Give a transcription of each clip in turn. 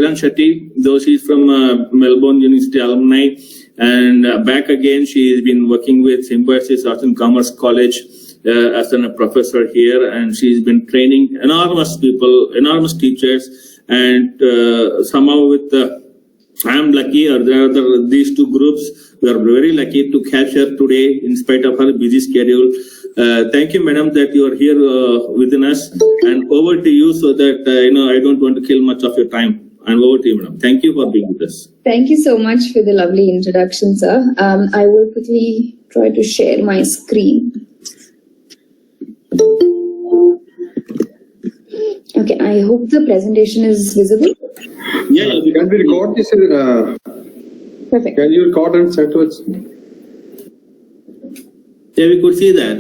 Kiran Shetty, though she's from Melbourne University alumni, and back again, she has been working with Symbiosis Arts and Commerce College as a professor here, and she's been training enormous people, enormous teachers, and somehow with I am lucky, or these two groups, we are very lucky to catch her today in spite of her busy schedule. Thank you, madam, that you are here within us, and over to you so that, I don't want to kill much of your time. And over to you, madam. Thank you for being with us. Thank you so much for the lovely introduction, sir. I will quickly try to share my screen. Okay, I hope the presentation is visible. Yeah, can we record this? Perfect. Can you record and send to us? Yeah, we could see that,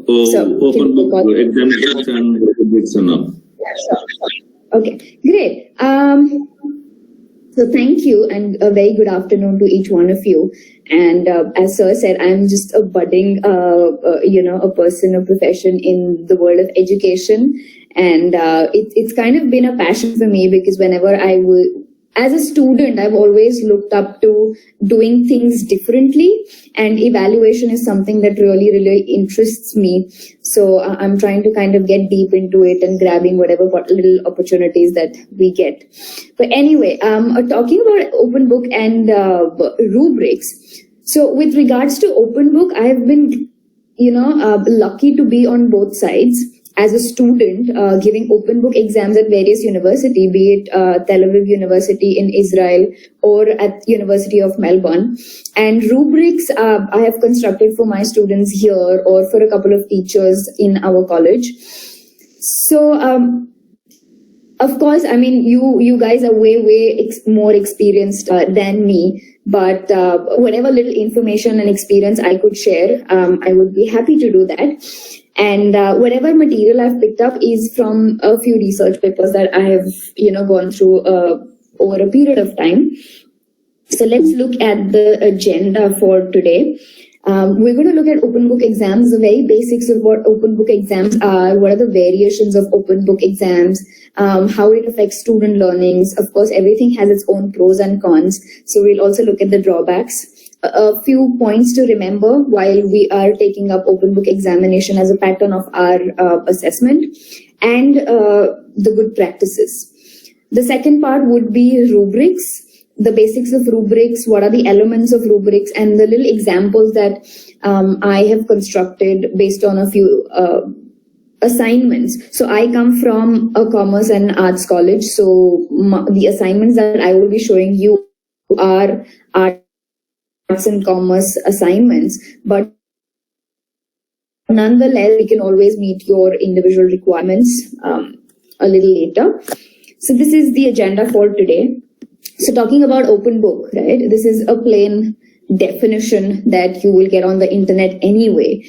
open book examinations and Rubrics and all. Okay, great. So thank you, and a very good afternoon to each one of you. And as sir said, I'm just a budding, a person, a profession in the world of education. And it's kind of been a passion for me, because whenever as a student, I've always looked up to doing things differently, and evaluation is something that really, really interests me. So I'm trying to kind of get deep into it and grabbing whatever little opportunities that we get. But anyway, talking about open book and rubrics. So with regards to open book, I have been, lucky to be on both sides. As a student, giving open book exams at various universities, be it Tel Aviv University in Israel or at University of Melbourne. And rubrics I have constructed for my students here or for a couple of teachers in our college. So, of course, I mean, you guys are way more experienced than me. But whatever little information and experience I could share, I would be happy to do that. And whatever material I've picked up is from a few research papers that I have, gone through over a period of time. So let's look at the agenda for today. We're going to look at open book exams, the very basics of what open book exams are, what are the variations of open book exams, how it affects student learnings. Of course, everything has its own pros and cons. So we'll also look at the drawbacks. A few points to remember while we are taking up open book examination as a pattern of our assessment, and the good practices. The second part would be rubrics, the basics of rubrics, what are the elements of rubrics, and the little examples that I have constructed based on a few assignments. So I come from a commerce and arts college, so the assignments that I will be showing you are arts and commerce assignments, but nonetheless, we can always meet your individual requirements a little later. So this is the agenda for today. So talking about open book, right? This is a plain definition that you will get on the internet anyway.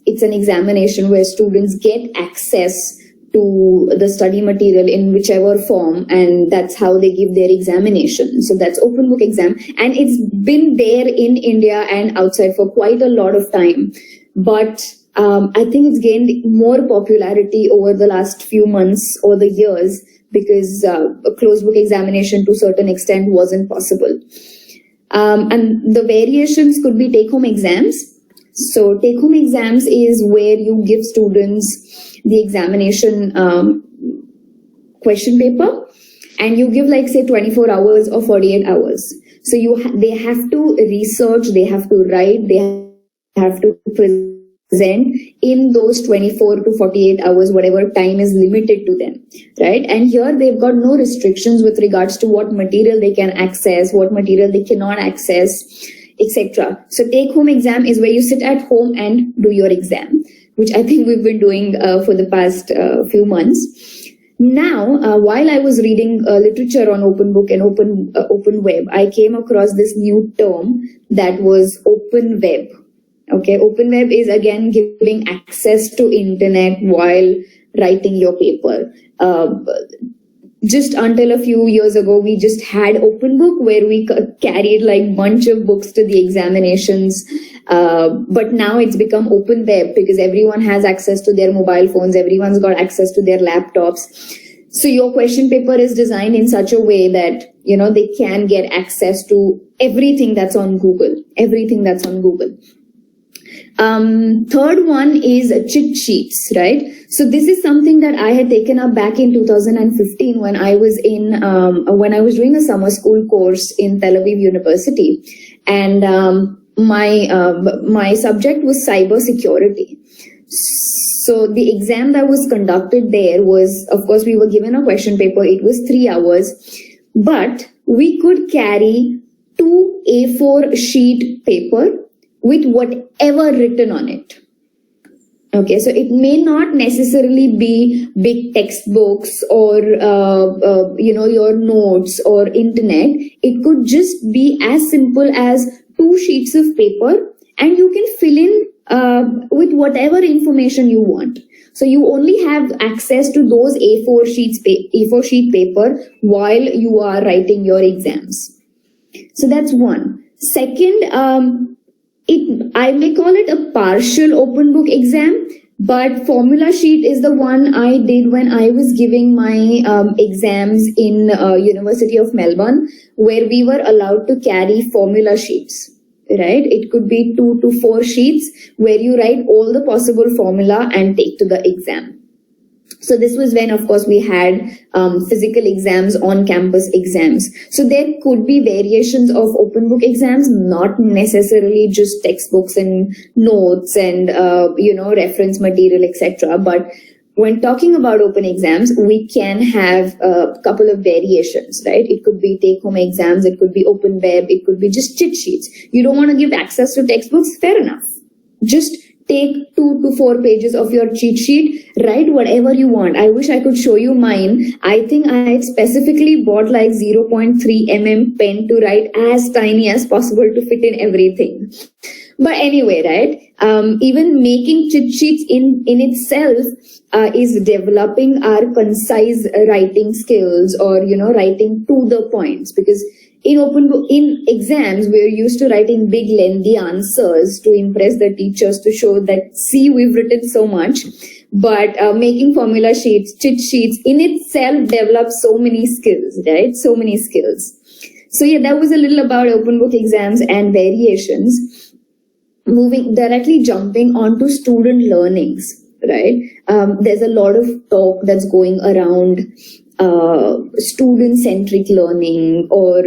It's an examination where students get access to the study material in whichever form, and that's how they give their examination. So that's open book exam, and it's been there in India and outside for quite a lot of time. But I think it's gained more popularity over the last few months or the years, because a closed book examination to a certain extent wasn't possible. And the variations could be take-home exams. So take-home exams is where you give students the examination question paper, and you give like say 24 hours or 48 hours. So they have to research, they have to write, they have to present in those 24 to 48 hours, whatever time is limited to them, right? And here they've got no restrictions with regards to what material they can access, what material they cannot access, etc. So take-home exam is where you sit at home and do your exam, which I think we've been doing for the past few months. Now, while I was reading literature on open book and open web, I came across this new term that was open web. Okay, open web is again giving access to internet while writing your paper. Just until a few years ago, we just had open book where we carried like bunch of books to the examinations. But now it's become open web because everyone has access to their mobile phones. Everyone's got access to their laptops. So your question paper is designed in such a way that, they can get access to everything that's on Google, Third one is cheat sheets, right? So this is something that I had taken up back in 2015 when I was doing a summer school course in Tel Aviv University, and my subject was cyber security. So the exam that was conducted there was, of course, we were given a question paper. It was 3 hours, but we could carry 2 A4 sheet paper with whatever written on it. Okay, so it may not necessarily be big textbooks or, your notes or internet. It could just be as simple as 2 sheets of paper, and you can fill in with whatever information you want. So you only have access to those A4 sheet paper while you are writing your exams. So that's one. Second, I may call it a partial open book exam, but formula sheet is the one I did when I was giving my exams in University of Melbourne, where we were allowed to carry formula sheets, right? It could be 2 to 4 sheets where you write all the possible formula and take to the exam. So this was when, of course, we had physical exams, on-campus exams. So there could be variations of open book exams, not necessarily just textbooks and notes and, reference material, etc. But when talking about open exams, we can have a couple of variations, right? It could be take-home exams, it could be open web, it could be just cheat sheets. You don't want to give access to textbooks? Fair enough. Just take 2 to 4 pages of your cheat sheet, write whatever you want. I wish I could show you mine. I think I specifically bought like 0.3 mm pen to write as tiny as possible to fit in everything. But anyway, right? Even making cheat sheets in itself is developing our concise writing skills, or, writing to the points, because in exams, we're used to writing big, lengthy answers to impress the teachers, to show that, see, we've written so much. But making formula sheets, cheat sheets in itself develops so many skills, right? So many skills. So yeah, that was a little about open book exams and variations. Jumping onto student learnings, right? There's a lot of talk that's going around student-centric learning or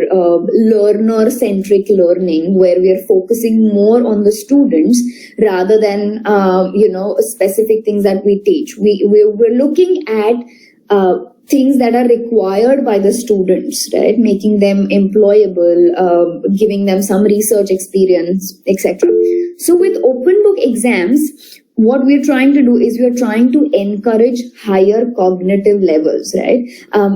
learner-centric learning, where we are focusing more on the students rather than, specific things that we teach. We're looking at things that are required by the students, right? Making them employable, giving them some research experience, etc. So with open book exams, what we're trying to do is we're trying to encourage higher cognitive levels, right?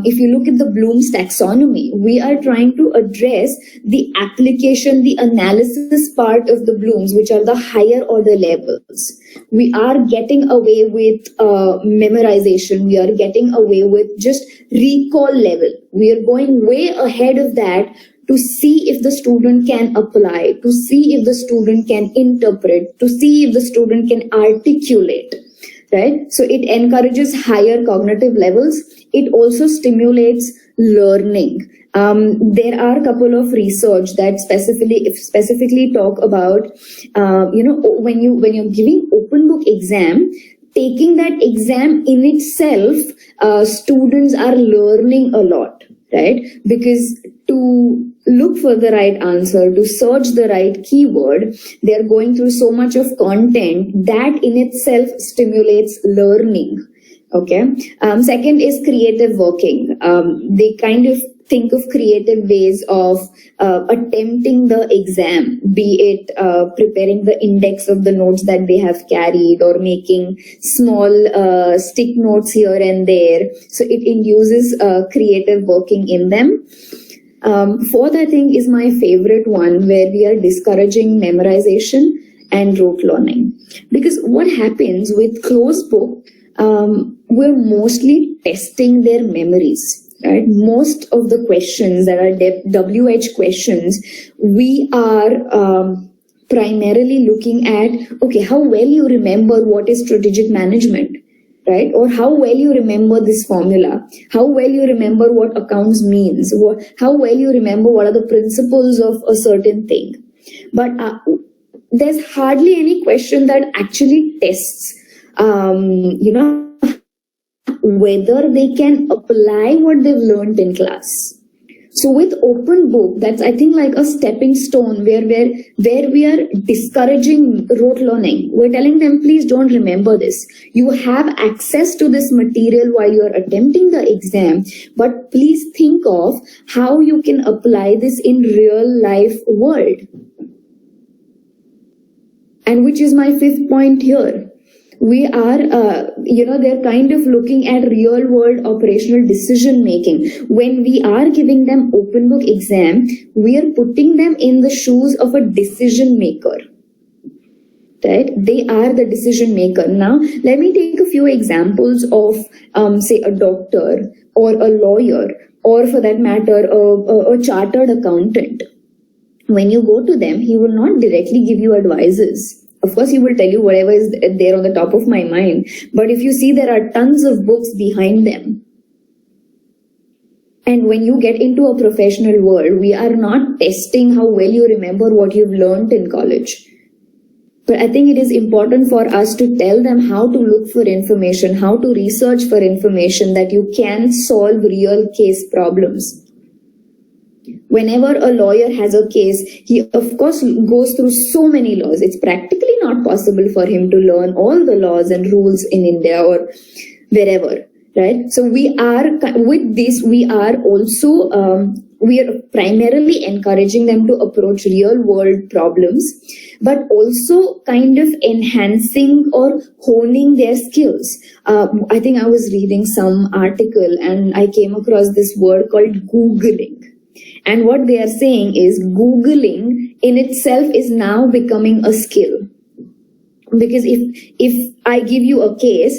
If you look at the Bloom's taxonomy, we are trying to address the application, the analysis part of the Bloom's, which are the higher order levels. We are getting away with memorization. We are getting away with just recall level. We are going way ahead of that to see if the student can apply, to see if the student can interpret, to see if the student can articulate, right? So it encourages higher cognitive levels. It also stimulates learning. There are a couple of research that specifically talk about, when you're giving open book exam, taking that exam in itself, students are learning a lot, right? Because to look for the right answer, to search the right keyword, they're going through so much of content that in itself stimulates learning. Okay. Second is creative working. They kind of think of creative ways of attempting the exam, be it preparing the index of the notes that they have carried, or making small stick notes here and there. So it induces creative working in them. Fourth, I think, is my favorite one, where we are discouraging memorization and rote learning. Because what happens with closed book, we're mostly testing their memories. Right? Most of the questions that are WH questions, we are primarily looking at, okay, how well you remember what is strategic management, right? Or how well you remember this formula, how well you remember what accounts means, how well you remember what are the principles of a certain thing. But there's hardly any question that actually tests, whether they can apply what they've learned in class. So with open book, that's I think like a stepping stone where we are discouraging rote learning. We're telling them, please don't remember this. You have access to this material while you're attempting the exam, but please think of how you can apply this in real life world. And which is my fifth point here. We are, they're kind of looking at real world operational decision making. When we are giving them open book exam, we are putting them in the shoes of a decision maker. Right? They are the decision maker. Now, let me take a few examples of, say, a doctor or a lawyer, or for that matter, a chartered accountant. When you go to them, he will not directly give you advices. Of course, he will tell you whatever is there on the top of my mind. But if you see, there are tons of books behind them. And when you get into a professional world, we are not testing how well you remember what you've learned in college. But I think it is important for us to tell them how to look for information, how to research for information that you can solve real case problems. Whenever a lawyer has a case, he of course goes through so many laws. It's practically not possible for him to learn all the laws and rules in India or wherever, right? So we are, with this, we are also, we are primarily encouraging them to approach real world problems, but also kind of enhancing or honing their skills. I think I was reading some article and I came across this word called Googling. And what they are saying is Googling in itself is now becoming a skill. Because if I give you a case,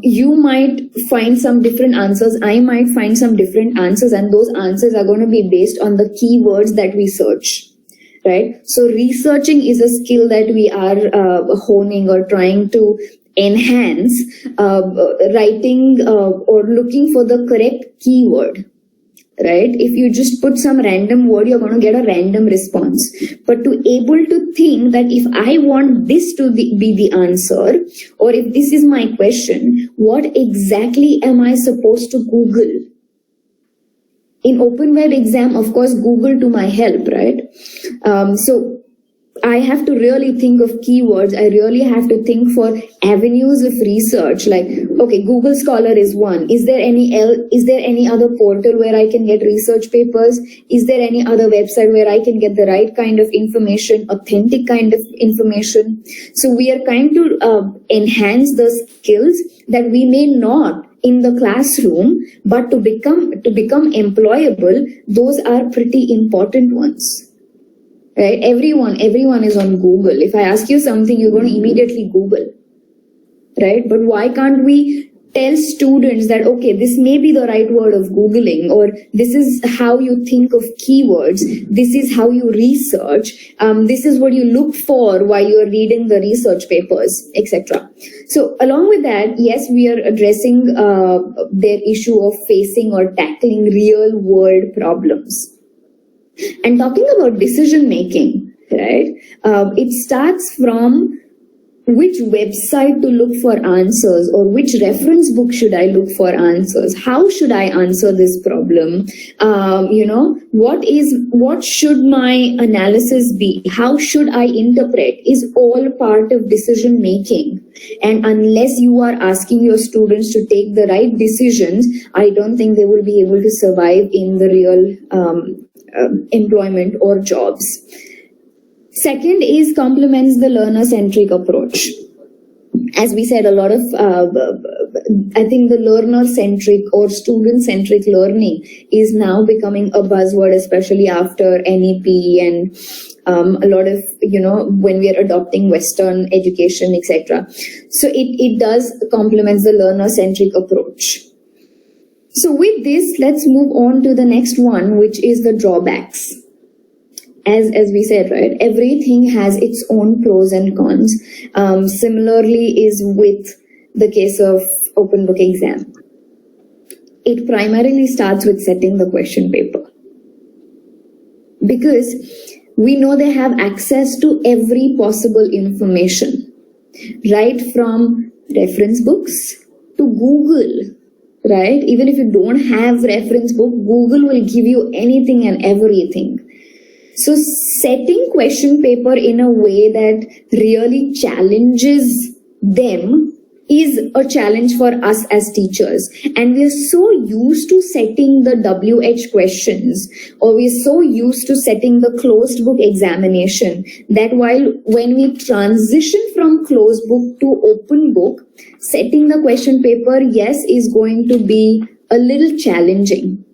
you might find some different answers, I might find some different answers, and those answers are going to be based on the keywords that we search, right? So researching is a skill that we are honing or trying to enhance, writing or looking for the correct keyword. Right? If you just put some random word, you're going to get a random response. But to able to think that if I want this to be the answer, or if this is my question, what exactly am I supposed to Google? In open web exam, of course, Google to my help, right? So I have to really think of keywords. I really have to think for avenues of research. Like, okay, Google Scholar is one. Is there any other portal where I can get research papers? Is there any other website where I can get the right kind of information, authentic kind of information? So we are trying to enhance the skills that we may not in the classroom, but to become employable, those are pretty important ones. Right? Everyone is on Google. If I ask you something, you're going to immediately Google. Right? But why can't we tell students that, okay, this may be the right word of Googling, or this is how you think of keywords, this is how you research, this is what you look for while you're reading the research papers, etc. So along with that, yes, we are addressing their issue of facing or tackling real world problems. And talking about decision making, right? It starts from which website to look for answers, or which reference book should I look for answers? How should I answer this problem? What should my analysis be? How should I interpret? Is all part of decision making. And unless you are asking your students to take the right decisions, I don't think they will be able to survive in the real employment or jobs. Second is complements the learner-centric approach. As we said, a lot of, I think the learner-centric or student-centric learning is now becoming a buzzword, especially after NEP and a lot of, when we are adopting Western education, etc. So it does complements the learner-centric approach. So with this, let's move on to the next one, which is the drawbacks. As we said, right, everything has its own pros and cons. Similarly is with the case of, open book exam? It primarily starts with setting the question paper. Because we know they have access to every possible information, right from reference books to Google, right? Even if you don't have reference book, Google will give you anything and everything. So setting question paper in a way that really challenges them is a challenge for us as teachers. And we are so used to setting the WH questions, or we are so used to setting the closed book examination, that when we transition from closed book to open book, setting the question paper, yes, is going to be a little challenging.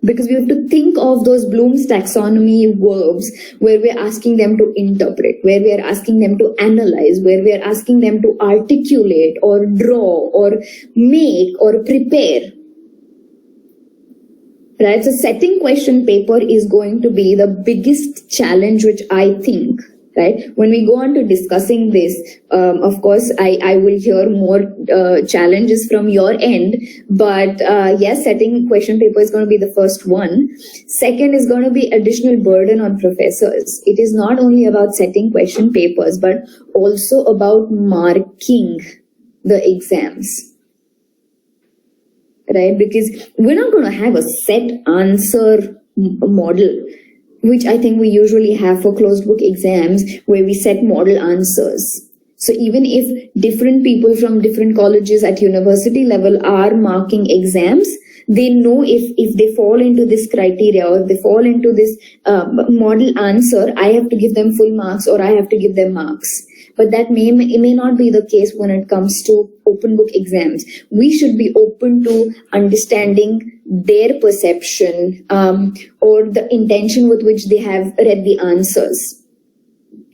Because we have to think of those Bloom's taxonomy verbs where we're asking them to interpret, where we're asking them to analyze, where we're asking them to articulate or draw or make or prepare. Right? So setting question paper is going to be the biggest challenge, which I think. Right? When we go on to discussing this, of course, I will hear more challenges from your end. But yes, setting question paper is going to be the first one. Second is going to be additional burden on professors. It is not only about setting question papers, but also about marking the exams. Right? Because we're not going to have a set answer model, which I think we usually have for closed book exams, where we set model answers. So even if different people from different colleges at university level are marking exams, they know if they fall into this criteria or they fall into this model answer, I have to give them full marks or I have to give them marks. But that may not be the case when it comes to open book exams. We should be open to understanding their perception or the intention with which they have read the answers,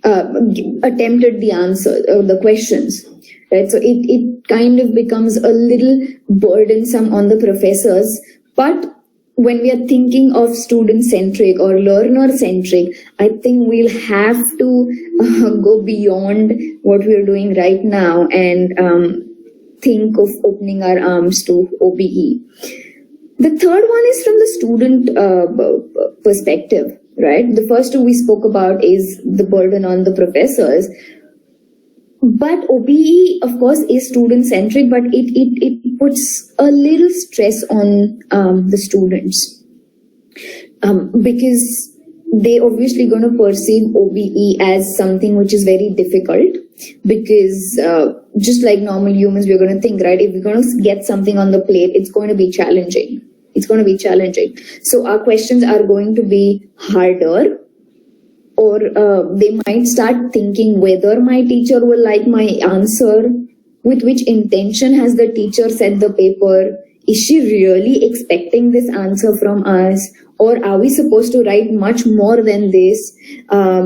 attempted the answer or the questions. Right? So it kind of becomes a little burdensome on the professors. But when we are thinking of student-centric or learner-centric, I think we'll have to go beyond what we're doing right now and think of opening our arms to OBE. The third one is from the student perspective, right? The first two we spoke about is the burden on the professors. But OBE, of course, is student-centric, but it puts a little stress on the students because they obviously going to perceive OBE as something which is very difficult. Because just like normal humans, we're going to think, right, if we're going to get something on the plate, it's going to be challenging. It's going to be challenging. So our questions are going to be harder. Or they might start thinking whether my teacher will like my answer, with which intention has the teacher set the paper, is she really expecting this answer from us, or are we supposed to write much more than this,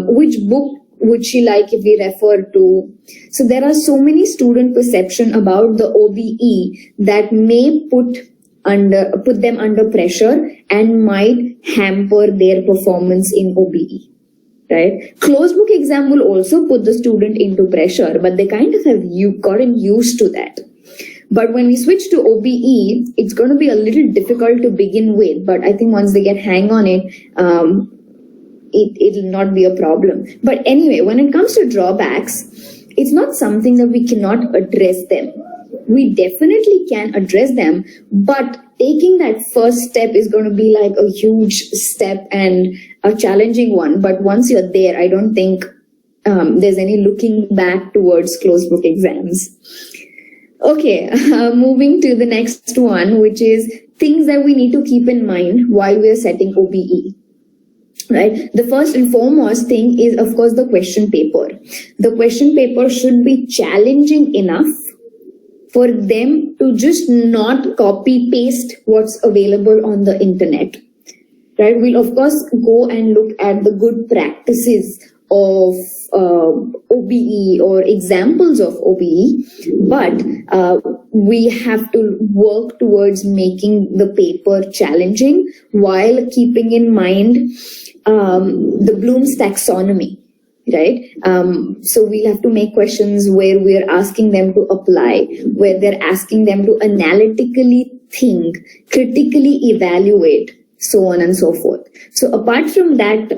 which book would she like if we refer to. So there are so many student perception about the OBE that may put them under pressure and might hamper their performance in OBE. Right? Closed book exam will also put the student into pressure, but they kind of have gotten used to that. But when we switch to OBE, it's going to be a little difficult to begin with. But I think once they get hang on it, it'll not be a problem. But anyway, when it comes to drawbacks, it's not something that we cannot address them. We definitely can address them, but taking that first step is going to be like a huge step and a challenging one. But once you're there, I don't think there's any looking back towards closed book exams. Okay, moving to the next one, which is things that we need to keep in mind while we're setting OBE. Right? The first and foremost thing is, of course, the question paper. The question paper should be challenging enough for them to just not copy paste what's available on the internet. Right? We'll of course go and look at the good practices of OBE or examples of OBE, but we have to work towards making the paper challenging while keeping in mind the Bloom's taxonomy. right? So we'll have to make questions where we're asking them to apply, where they're asking them to analytically think, critically evaluate, so on and so forth. So apart from that,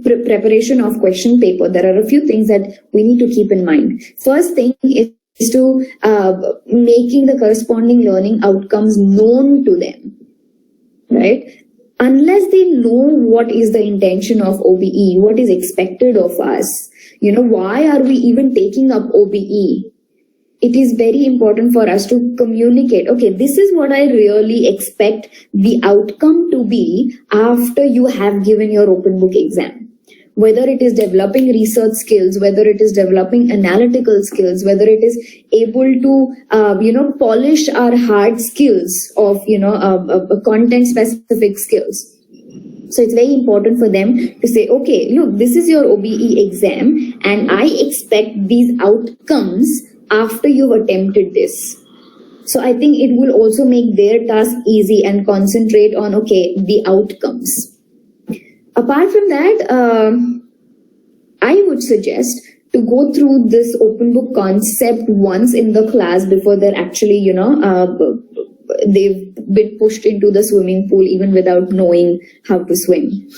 preparation of question paper, there are a few things that we need to keep in mind. First thing is to making the corresponding learning outcomes known to them, right? Unless they know what is the intention of OBE, what is expected of us, why are we even taking up OBE? It is very important for us to communicate, okay, this is what I really expect the outcome to be after you have given your open book exam. Whether it is developing research skills, whether it is developing analytical skills, whether it is able to, polish our hard skills of, content specific skills. So it's very important for them to say, okay, look, this is your OBE exam and I expect these outcomes after you've attempted this. So I think it will also make their task easy and concentrate on, okay, the outcomes. Apart from that, I would suggest to go through this open book concept once in the class before they're actually, they've been pushed into the swimming pool even without knowing how to swim.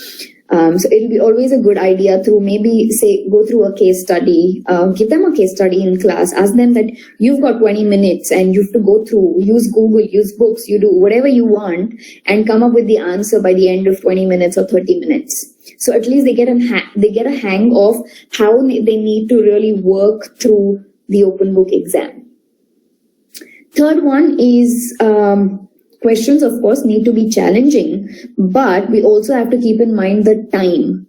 So it'll be always a good idea to maybe say, go through a case study, give them a case study in class, ask them that you've got 20 minutes and you have to go through, use Google, use books, you do whatever you want and come up with the answer by the end of 20 minutes or 30 minutes. So at least they get a hang of how they need to really work through the open book exam. Third one is, questions, of course, need to be challenging, but we also have to keep in mind the time.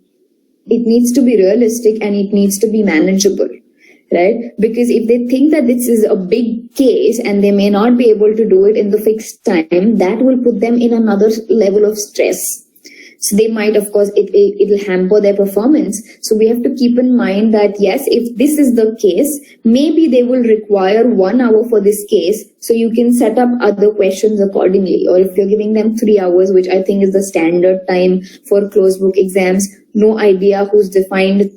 It needs to be realistic and it needs to be manageable, right? Because if they think that this is a big case and they may not be able to do it in the fixed time, that will put them in another level of stress. So they might, of course, it'll hamper their performance. So we have to keep in mind that, yes, if this is the case, maybe they will require 1 hour for this case. So you can set up other questions accordingly. Or if you're giving them 3 hours, which I think is the standard time for closed book exams, no idea who's defined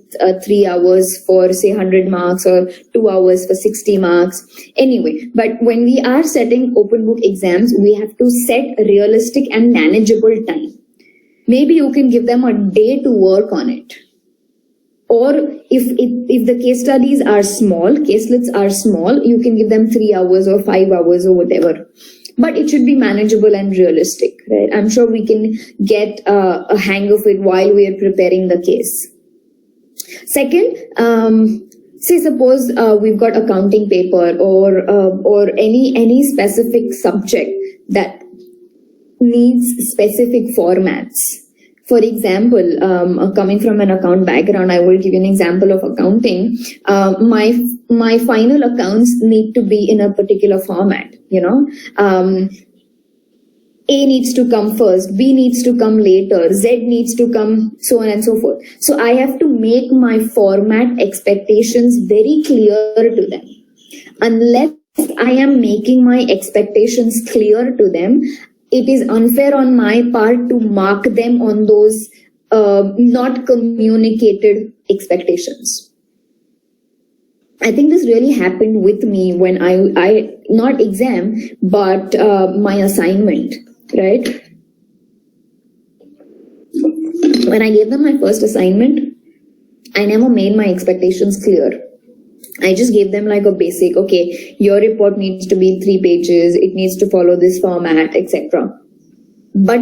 3 hours for, say, 100 marks or 2 hours for 60 marks. Anyway, but when we are setting open book exams, we have to set a realistic and manageable time. Maybe you can give them a day to work on it. Or if the case studies are small, caselets are small, you can give them 3 hours or 5 hours or whatever. But it should be manageable and realistic, right? I'm sure we can get a hang of it while we are preparing the case. Second, say suppose we've got accounting paper or any specific subject that needs specific formats. For example, coming from an account background, I will give you an example of accounting. My final accounts need to be in a particular format, A needs to come first, B needs to come later, Z needs to come, so on and so forth. So I have to make my format expectations very clear to them. Unless I am making my expectations clear to them, it is unfair on my part to mark them on those not communicated expectations. I think this really happened with me when I not exam, but my assignment, right? When I gave them my first assignment, I never made my expectations clear. I just gave them like a basic, okay, your report needs to be 3 pages, it needs to follow this format, etc. But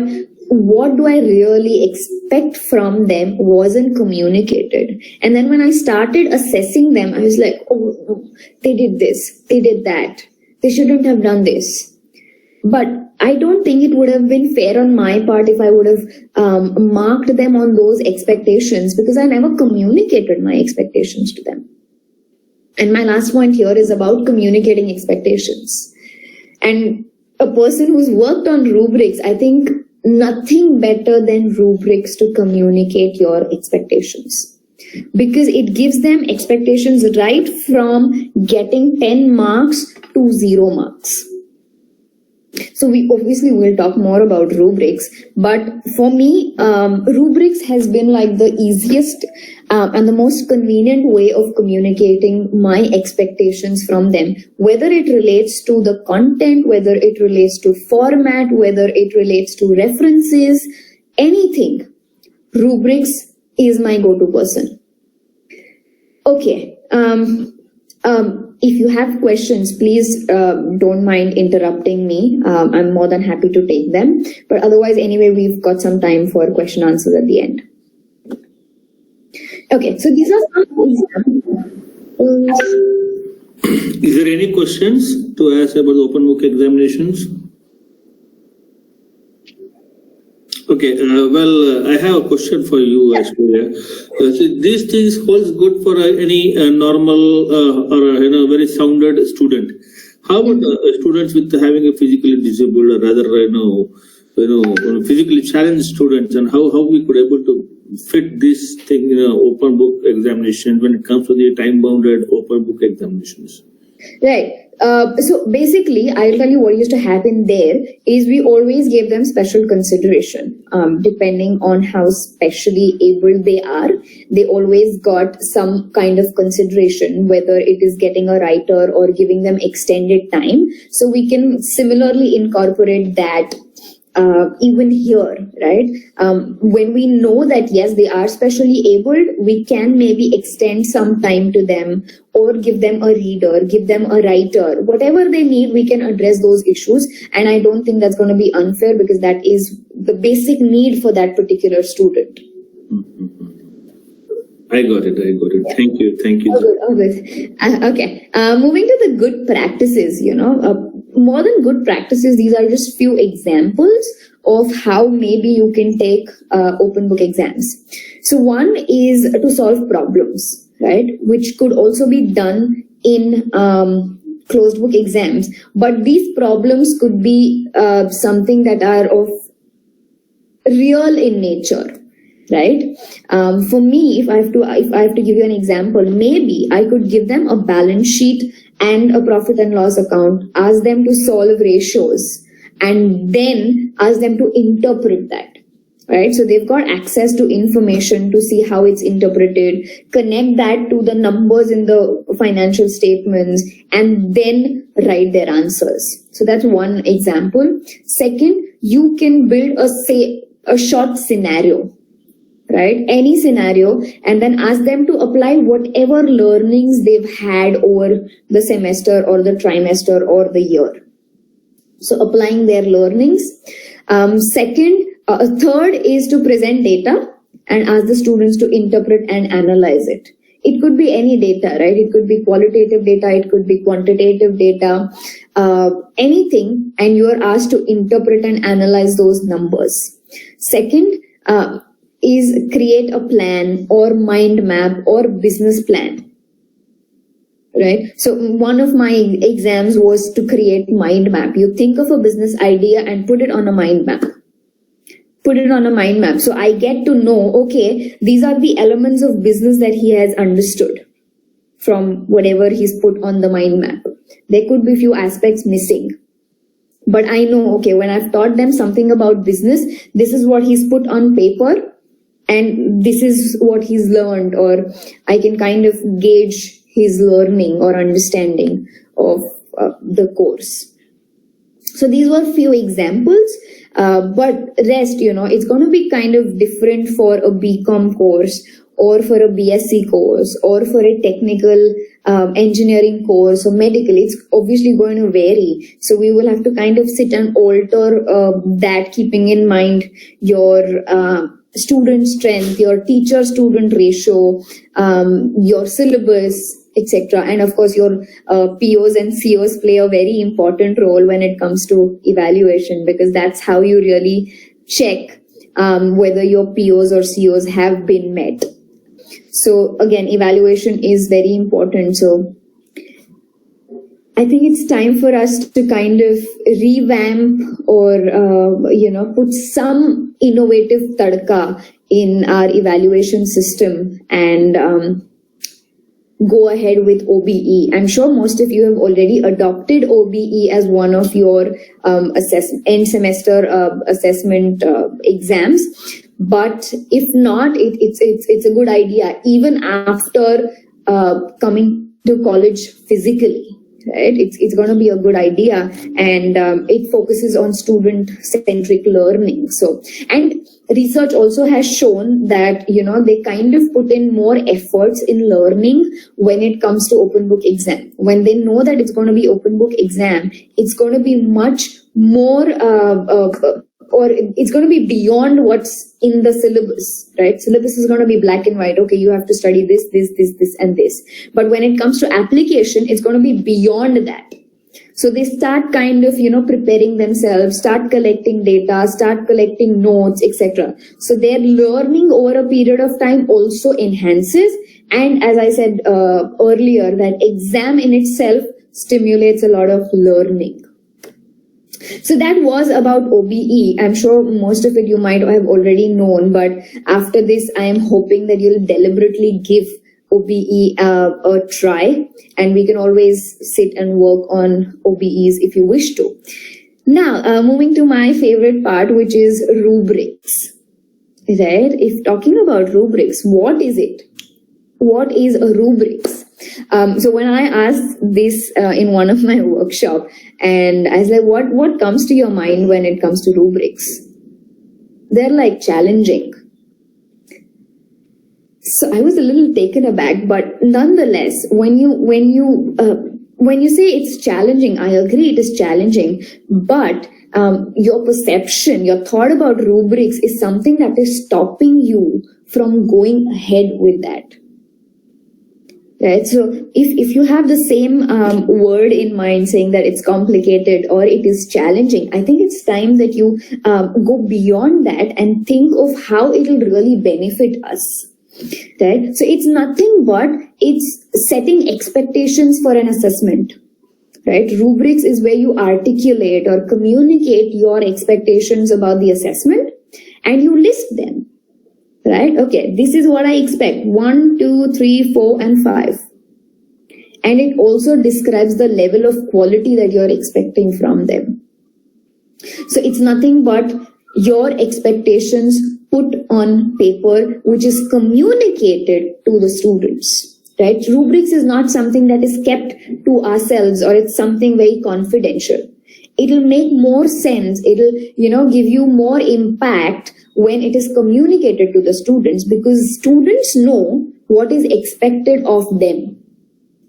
what do I really expect from them wasn't communicated. And then when I started assessing them, I was like, oh, no, they did this, they did that, they shouldn't have done this. But I don't think it would have been fair on my part if I would have marked them on those expectations, because I never communicated my expectations to them. And my last point here is about communicating expectations. And a person who's worked on rubrics, I think nothing better than rubrics to communicate your expectations. Because it gives them expectations right from getting 10 marks to 0 marks. So we obviously will talk more about rubrics, but for me, rubrics has been like the easiest and the most convenient way of communicating my expectations from them, whether it relates to the content, whether it relates to format, whether it relates to references, anything. Rubrics is my go-to person. Okay. If you have questions, please don't mind interrupting me. I'm more than happy to take them. But otherwise, anyway, we've got some time for question answers at the end. Okay, so these are some examples. Is there any questions to ask about the open book examinations? Okay, I have a question for you actually. So these things holds good for any normal or very sounded student. How about students with having a physically disabled or rather physically challenged students, and how we could able to fit this thing in open book examination when it comes to the time bounded open book examinations? Right. So basically, I'll tell you what used to happen there is we always gave them special consideration. Depending on how specially able they are, they always got some kind of consideration, whether it is getting a writer or giving them extended time. So we can similarly incorporate that even here, right? When we know that, yes, they are specially abled, we can maybe extend some time to them or give them a reader, give them a writer, whatever they need, we can address those issues. And I don't think that's going to be unfair because that is the basic need for that particular student. I got it. Yeah. Thank you. Oh, good. Okay. Moving to the good practices, more than good practices, these are just few examples of how maybe you can take open book exams. So one is to solve problems, right? Which could also be done in closed book exams. But these problems could be something that are of real in nature. Right? For me, if I have to give you an example, maybe I could give them a balance sheet and a profit and loss account, ask them to solve ratios, and then ask them to interpret that. Right? So they've got access to information to see how it's interpreted, connect that to the numbers in the financial statements, and then write their answers. So that's one example. Second, you can build a short scenario. Right? Any scenario, and then ask them to apply whatever learnings they've had over the semester or the trimester or the year. So applying their learnings. Third is to present data and ask the students to interpret and analyze it. It could be any data, right? It could be qualitative data, it could be quantitative data, anything, and you are asked to interpret and analyze those numbers. Second, is create a plan or mind map or business plan, right? So one of my exams was to create mind map. You think of a business idea and put it on a mind map. So I get to know, okay, these are the elements of business that he has understood from whatever he's put on the mind map. There could be few aspects missing. But I know, okay, when I've taught them something about business, this is what he's put on paper, and this is what he's learned, or I can kind of gauge his learning or understanding of the course. So these were few examples, but rest, it's going to be kind of different for a BCom course or for a BSc course or for a technical engineering course or medical. It's obviously going to vary. So we will have to kind of sit and alter that, keeping in mind your student strength, your teacher-student ratio, your syllabus, etc. And of course, your POs and COs play a very important role when it comes to evaluation, because that's how you really check whether your POs or COs have been met. So again, evaluation is very important. So I think it's time for us to kind of revamp or, put some innovative tadka in our evaluation system and go ahead with OBE. I'm sure most of you have already adopted OBE as one of your end semester assessment exams. But if not, it's a good idea even after coming to college physically. Right? It's going to be a good idea, and it focuses on student-centric learning. So, and research also has shown that, they kind of put in more efforts in learning when it comes to open book exam. When they know that it's going to be open book exam, it's going to be much more, or it's going to be beyond what's in the syllabus, right? Syllabus is going to be black and white. Okay, you have to study this, and this. But when it comes to application, it's going to be beyond that. So they start kind of, preparing themselves, start collecting data, start collecting notes, etc. So their learning over a period of time also enhances. And as I said earlier, that exam in itself stimulates a lot of learning. So that was about OBE. I'm sure most of it you might have already known, but after this, I am hoping that you'll deliberately give OBE a try, and we can always sit and work on OBEs if you wish to. Now, moving to my favorite part, which is rubrics. Right? If talking about rubrics, what is it? What is a rubrics? So when I asked this in one of my workshops, and I was like, what comes to your mind when it comes to rubrics? They're like challenging. So I was a little taken aback, but nonetheless, when you say it's challenging, I agree it is challenging, but your perception, your thought about rubrics is something that is stopping you from going ahead with that. Right. So if you have the same word in mind saying that it's complicated or it is challenging, I think it's time that you go beyond that and think of how it will really benefit us. Right. So it's nothing but it's setting expectations for an assessment. Right. Rubrics is where you articulate or communicate your expectations about the assessment and you list them. Right? Okay, this is what I expect. 1, 2, 3, 4, and 5. And it also describes the level of quality that you're expecting from them. So it's nothing but your expectations put on paper, which is communicated to the students. Right? Rubrics is not something that is kept to ourselves or it's something very confidential. It'll make more sense. It'll, give you more impact when it is communicated to the students, because students know what is expected of them.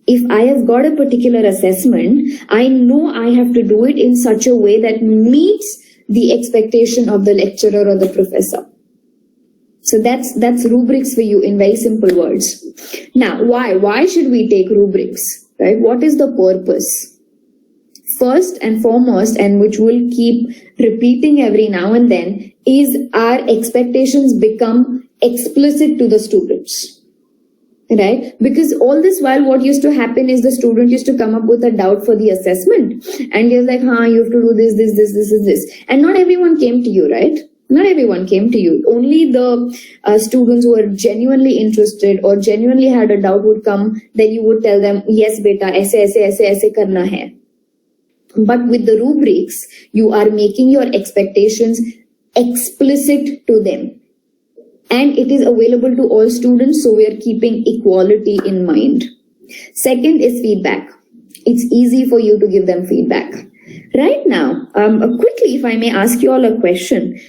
If I have got a particular assessment, I know I have to do it in such a way that meets the expectation of the lecturer or the professor. So that's rubrics for you in very simple words. Now, why should we take rubrics? Right? What is the purpose? First and foremost, and which we'll keep repeating every now and then, is our expectations become explicit to the students. Right? Because all this while what used to happen is the student used to come up with a doubt for the assessment. And you're like, you have to do this. And not everyone came to you, right? Not everyone came to you. Only the students who were genuinely interested or genuinely had a doubt would come. Then you would tell them, yes, beta, aise karna hai. But with the rubrics, you are making your expectations explicit to them. And it is available to all students, so we are keeping equality in mind. Second is feedback. It's easy for you to give them feedback. Right now, quickly, if I may ask you all a question.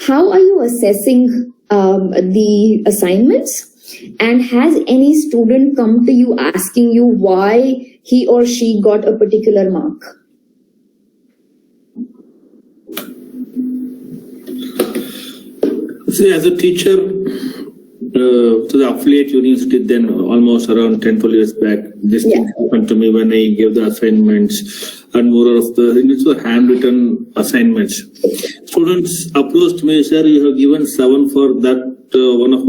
How are you assessing the assignments? And has any student come to you asking you why he or she got a particular mark? See, as a teacher to the affiliate university, then almost around 10-12 years back, this thing happened to me when I gave the assignments and more of the handwritten assignments. Students approached me, sir, you have given 7 for that one of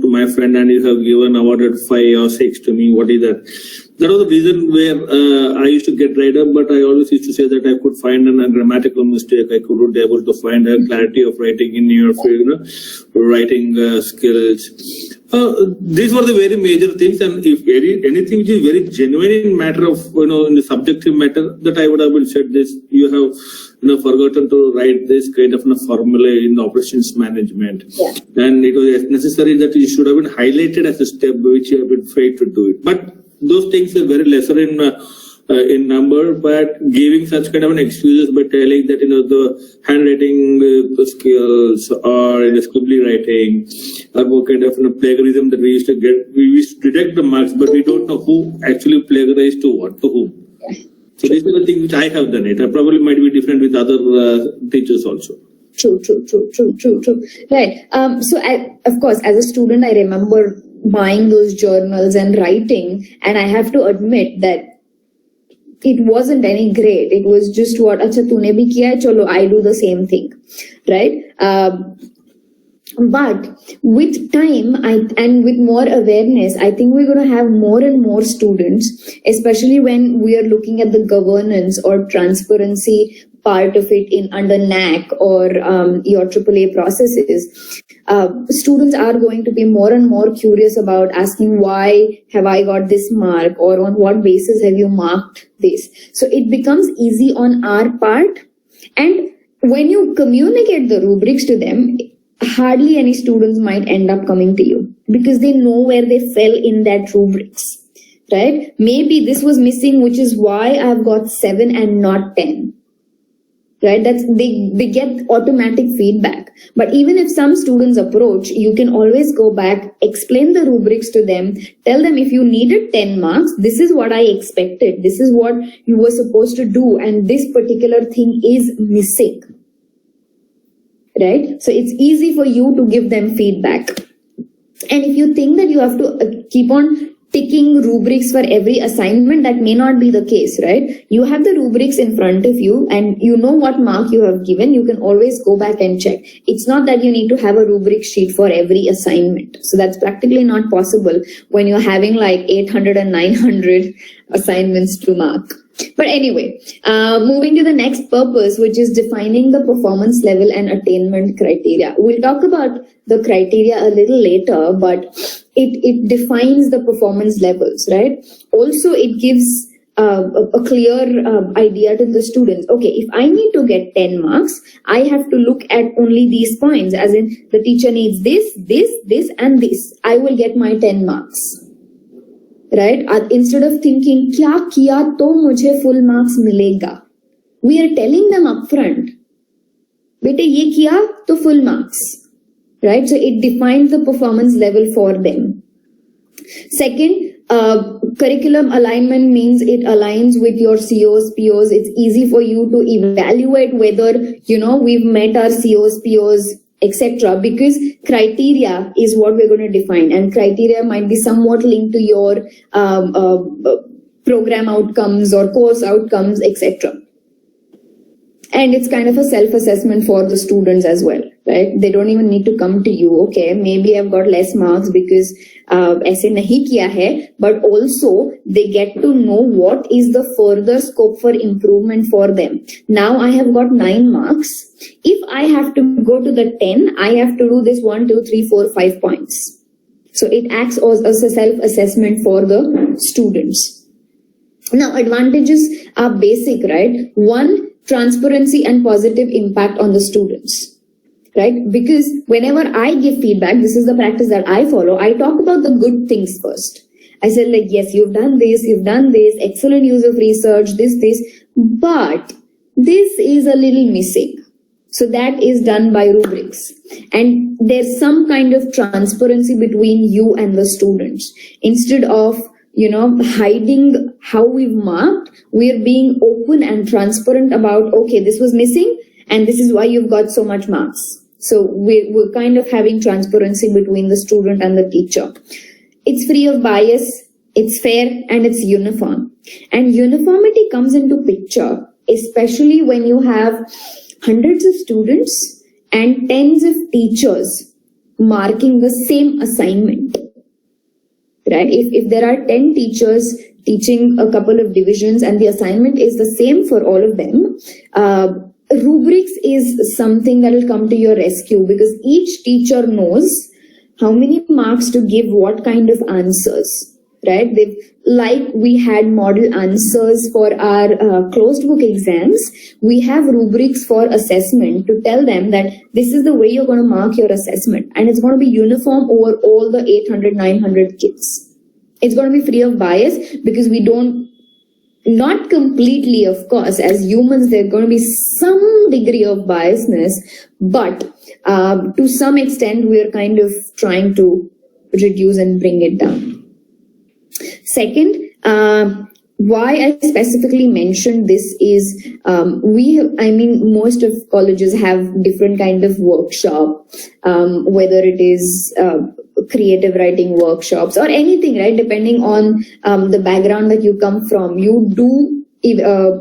my friend, and you have given awarded 5 or 6 to me. What is that? That was the reason where I used to get right up, but I always used to say that I could find a grammatical mistake. I could be able to find a clarity of writing in your field, writing skills. These were the very major things, and if anything which is very genuine in matter of, in the subjective matter, that I would have said this, you have, forgotten to write this kind of formula in operations management. Yeah. And it was necessary that you should have been highlighted as a step which you have been failed to do it. But those things are very lesser in number, but giving such kind of an excuses by telling that the handwriting skills or in the scribbly writing or what kind of plagiarism that we used to get, we used to detect the marks, but we don't know who actually plagiarized to what, to whom. So these are the things which I have done it. I probably might be different with other teachers also. True. Right. So of course, as a student, I remember buying those journals and writing, and I have to admit that it wasn't any great. It was just what, acha tune bhi kiya hai, chalo I do the same thing, right? But with time and with more awareness, I think we're going to have more and more students, especially when we are looking at the governance or transparency part of it in under NAC or your AAA processes. Students are going to be more and more curious about asking, why have I got this mark, or on what basis have you marked this? So it becomes easy on our part. And when you communicate the rubrics to them, hardly any students might end up coming to you because they know where they fell in that rubrics, right? Maybe this was missing, which is why I've got 7 and not 10. Right? That's they get automatic feedback. But even if some students approach, you can always go back, explain the rubrics to them, tell them if you needed 10 marks, this is what I expected, this is what you were supposed to do, and this particular thing is missing. Right? So it's easy for you to give them feedback. And if you think that you have to keep on ticking rubrics for every assignment, that may not be the case, right? You have the rubrics in front of you and you know what mark you have given. You can always go back and check. It's not that you need to have a rubric sheet for every assignment. So that's practically not possible when you're having like 800 and 900 assignments to mark. But anyway, moving to the next purpose, which is defining the performance level and attainment criteria. We'll talk about the criteria a little later, but it defines the performance levels, right? Also, it gives a clear idea to the students. Okay, if I need to get 10 marks, I have to look at only these points, as in the teacher needs this, and this. I will get my 10 marks. Right? Instead of thinking, kya kiya to mujhe full marks milega. We are telling them upfront, bete ye kiya to full marks. Right? So it defines the performance level for them. Second, curriculum alignment means it aligns with your COs, POs. It's easy for you to evaluate whether, we've met our COs, POs, etc. Because criteria is what we're going to define, and criteria might be somewhat linked to your program outcomes or course outcomes, etc. And it's kind of a self-assessment for the students as well, right? They don't even need to come to you. Okay, maybe I've got less marks because aise nahi kiya hai, but also they get to know what is the further scope for improvement for them. Now I have got 9 marks. If I have to go to the 10, I have to do this 1, 2, 3, 4, 5 points. So it acts as a self-assessment for the students. Now advantages are basic, right? One, transparency and positive impact on the students, right? Because whenever I give feedback, this is the practice that I follow, I talk about the good things first. I said like, yes, you've done this, excellent use of research, this, but this is a little missing. So that is done by rubrics. And there's some kind of transparency between you and the students. Instead of hiding how we've marked, we're being open and transparent about, okay, this was missing and this is why you've got so much marks. So we're kind of having transparency between the student and the teacher. It's free of bias, it's fair, and it's uniform. And uniformity comes into picture, especially when you have hundreds of students and tens of teachers marking the same assignment. Right? If there are 10 teachers teaching a couple of divisions and the assignment is the same for all of them, rubrics is something that will come to your rescue, because each teacher knows how many marks to give what kind of answers, right? Like we had model answers for our closed book exams, we have rubrics for assessment to tell them that this is the way you're going to mark your assessment, and it's going to be uniform over all the 800, 900 kids. It's going to be free of bias, because we don't, not completely, of course, as humans, there's going to be some degree of biasness, but to some extent, we're kind of trying to reduce and bring it down. Second, why I specifically mentioned this is most of colleges have different kind of workshop, whether it is creative writing workshops or anything, right? Depending on the background that you come from, you do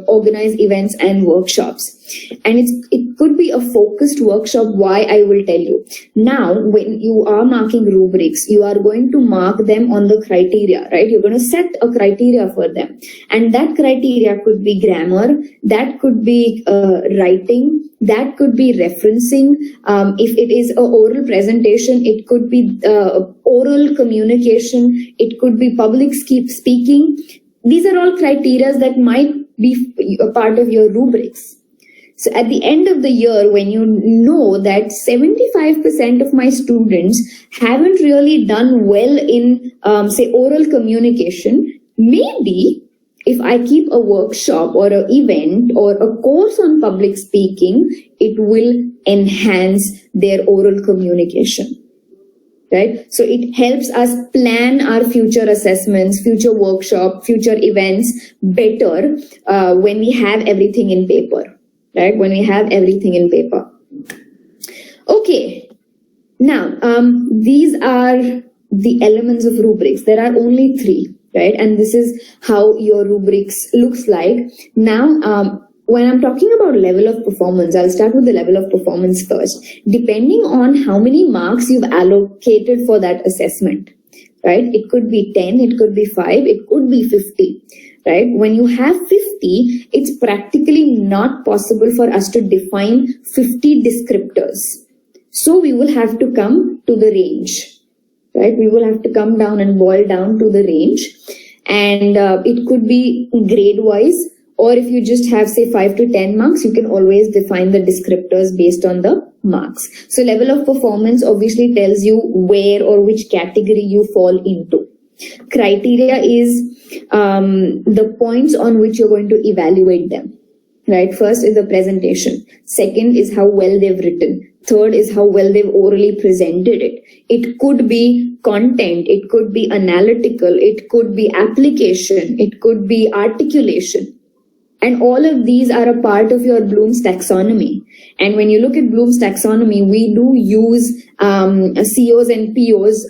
organize events and workshops, and it could be a focused workshop. Why, I will tell you. Now, when you are marking rubrics, you are going to mark them on the criteria, right? You're going to set a criteria for them, and that criteria could be grammar, that could be writing, that could be referencing. If it is an oral presentation, it could be oral communication, it could be public speaking. These are all criteria that might be a part of your rubrics. So at the end of the year, when you know that 75% of my students haven't really done well in, say, oral communication, maybe if I keep a workshop or an event or a course on public speaking, it will enhance their oral communication. Right? So it helps us plan our future assessments, future workshop, future events better when we have everything in paper, right? When we have everything in paper. Okay. Now, these are the elements of rubrics. There are only 3, right? And this is how your rubrics looks like. Now, when I'm talking about level of performance, I'll start with the level of performance first. Depending on how many marks you've allocated for that assessment, right? It could be 10, it could be 5, it could be 50, right? When you have 50, it's practically not possible for us to define 50 descriptors. So we will have to come to the range, right? We will have to come down and boil down to the range. And it could be grade-wise, or if you just have, say, 5 to 10 marks, you can always define the descriptors based on the marks. So level of performance obviously tells you where or which category you fall into. Criteria is the points on which you're going to evaluate them, right? First is the presentation. Second is how well they've written. Third is how well they've orally presented it. It could be content. It could be analytical. It could be application. It could be articulation. And all of these are a part of your Bloom's taxonomy. And when you look at Bloom's taxonomy, we do use COs and POs.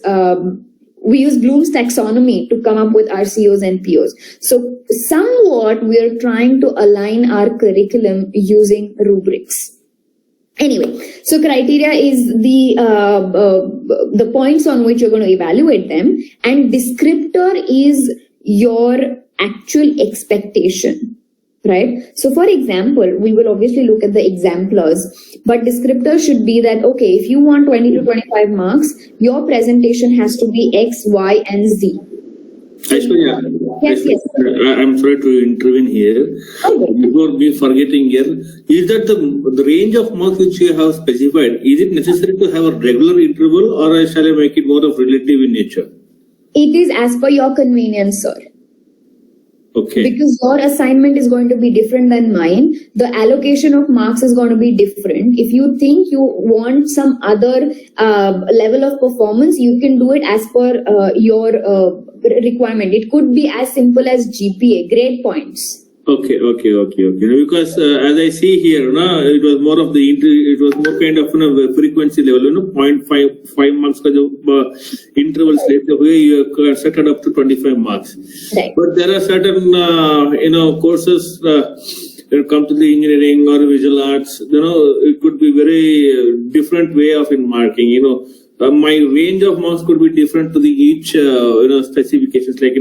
We use Bloom's taxonomy to come up with our COs and POs. So somewhat we're trying to align our curriculum using rubrics. Anyway, so criteria is the points on which you're going to evaluate them, and descriptor is your actual expectation. Right? So for example, we will obviously look at the exemplars, but descriptor should be that, okay, if you want 20 to 25 marks, your presentation has to be X, Y, and Z. Aishwarya, Yes. I'm sorry to intervene here. Okay. Before me forgetting here, is that the range of marks which you have specified, is it necessary to have a regular interval, or shall I make it more of relative in nature? It is as per your convenience, sir. Okay. Because your assignment is going to be different than mine. The allocation of marks is going to be different. If you think you want some other level of performance, you can do it as per your requirement. It could be as simple as GPA, grade points. Okay. Because as I see here, it was more of it was more kind of a frequency level, 0.5 marks ka jo intervals later where you set it up to 25 marks. Right. But there are certain courses when it comes to the engineering or visual arts, it could be very different way of marking. My range of marks could be different to the each specifications, like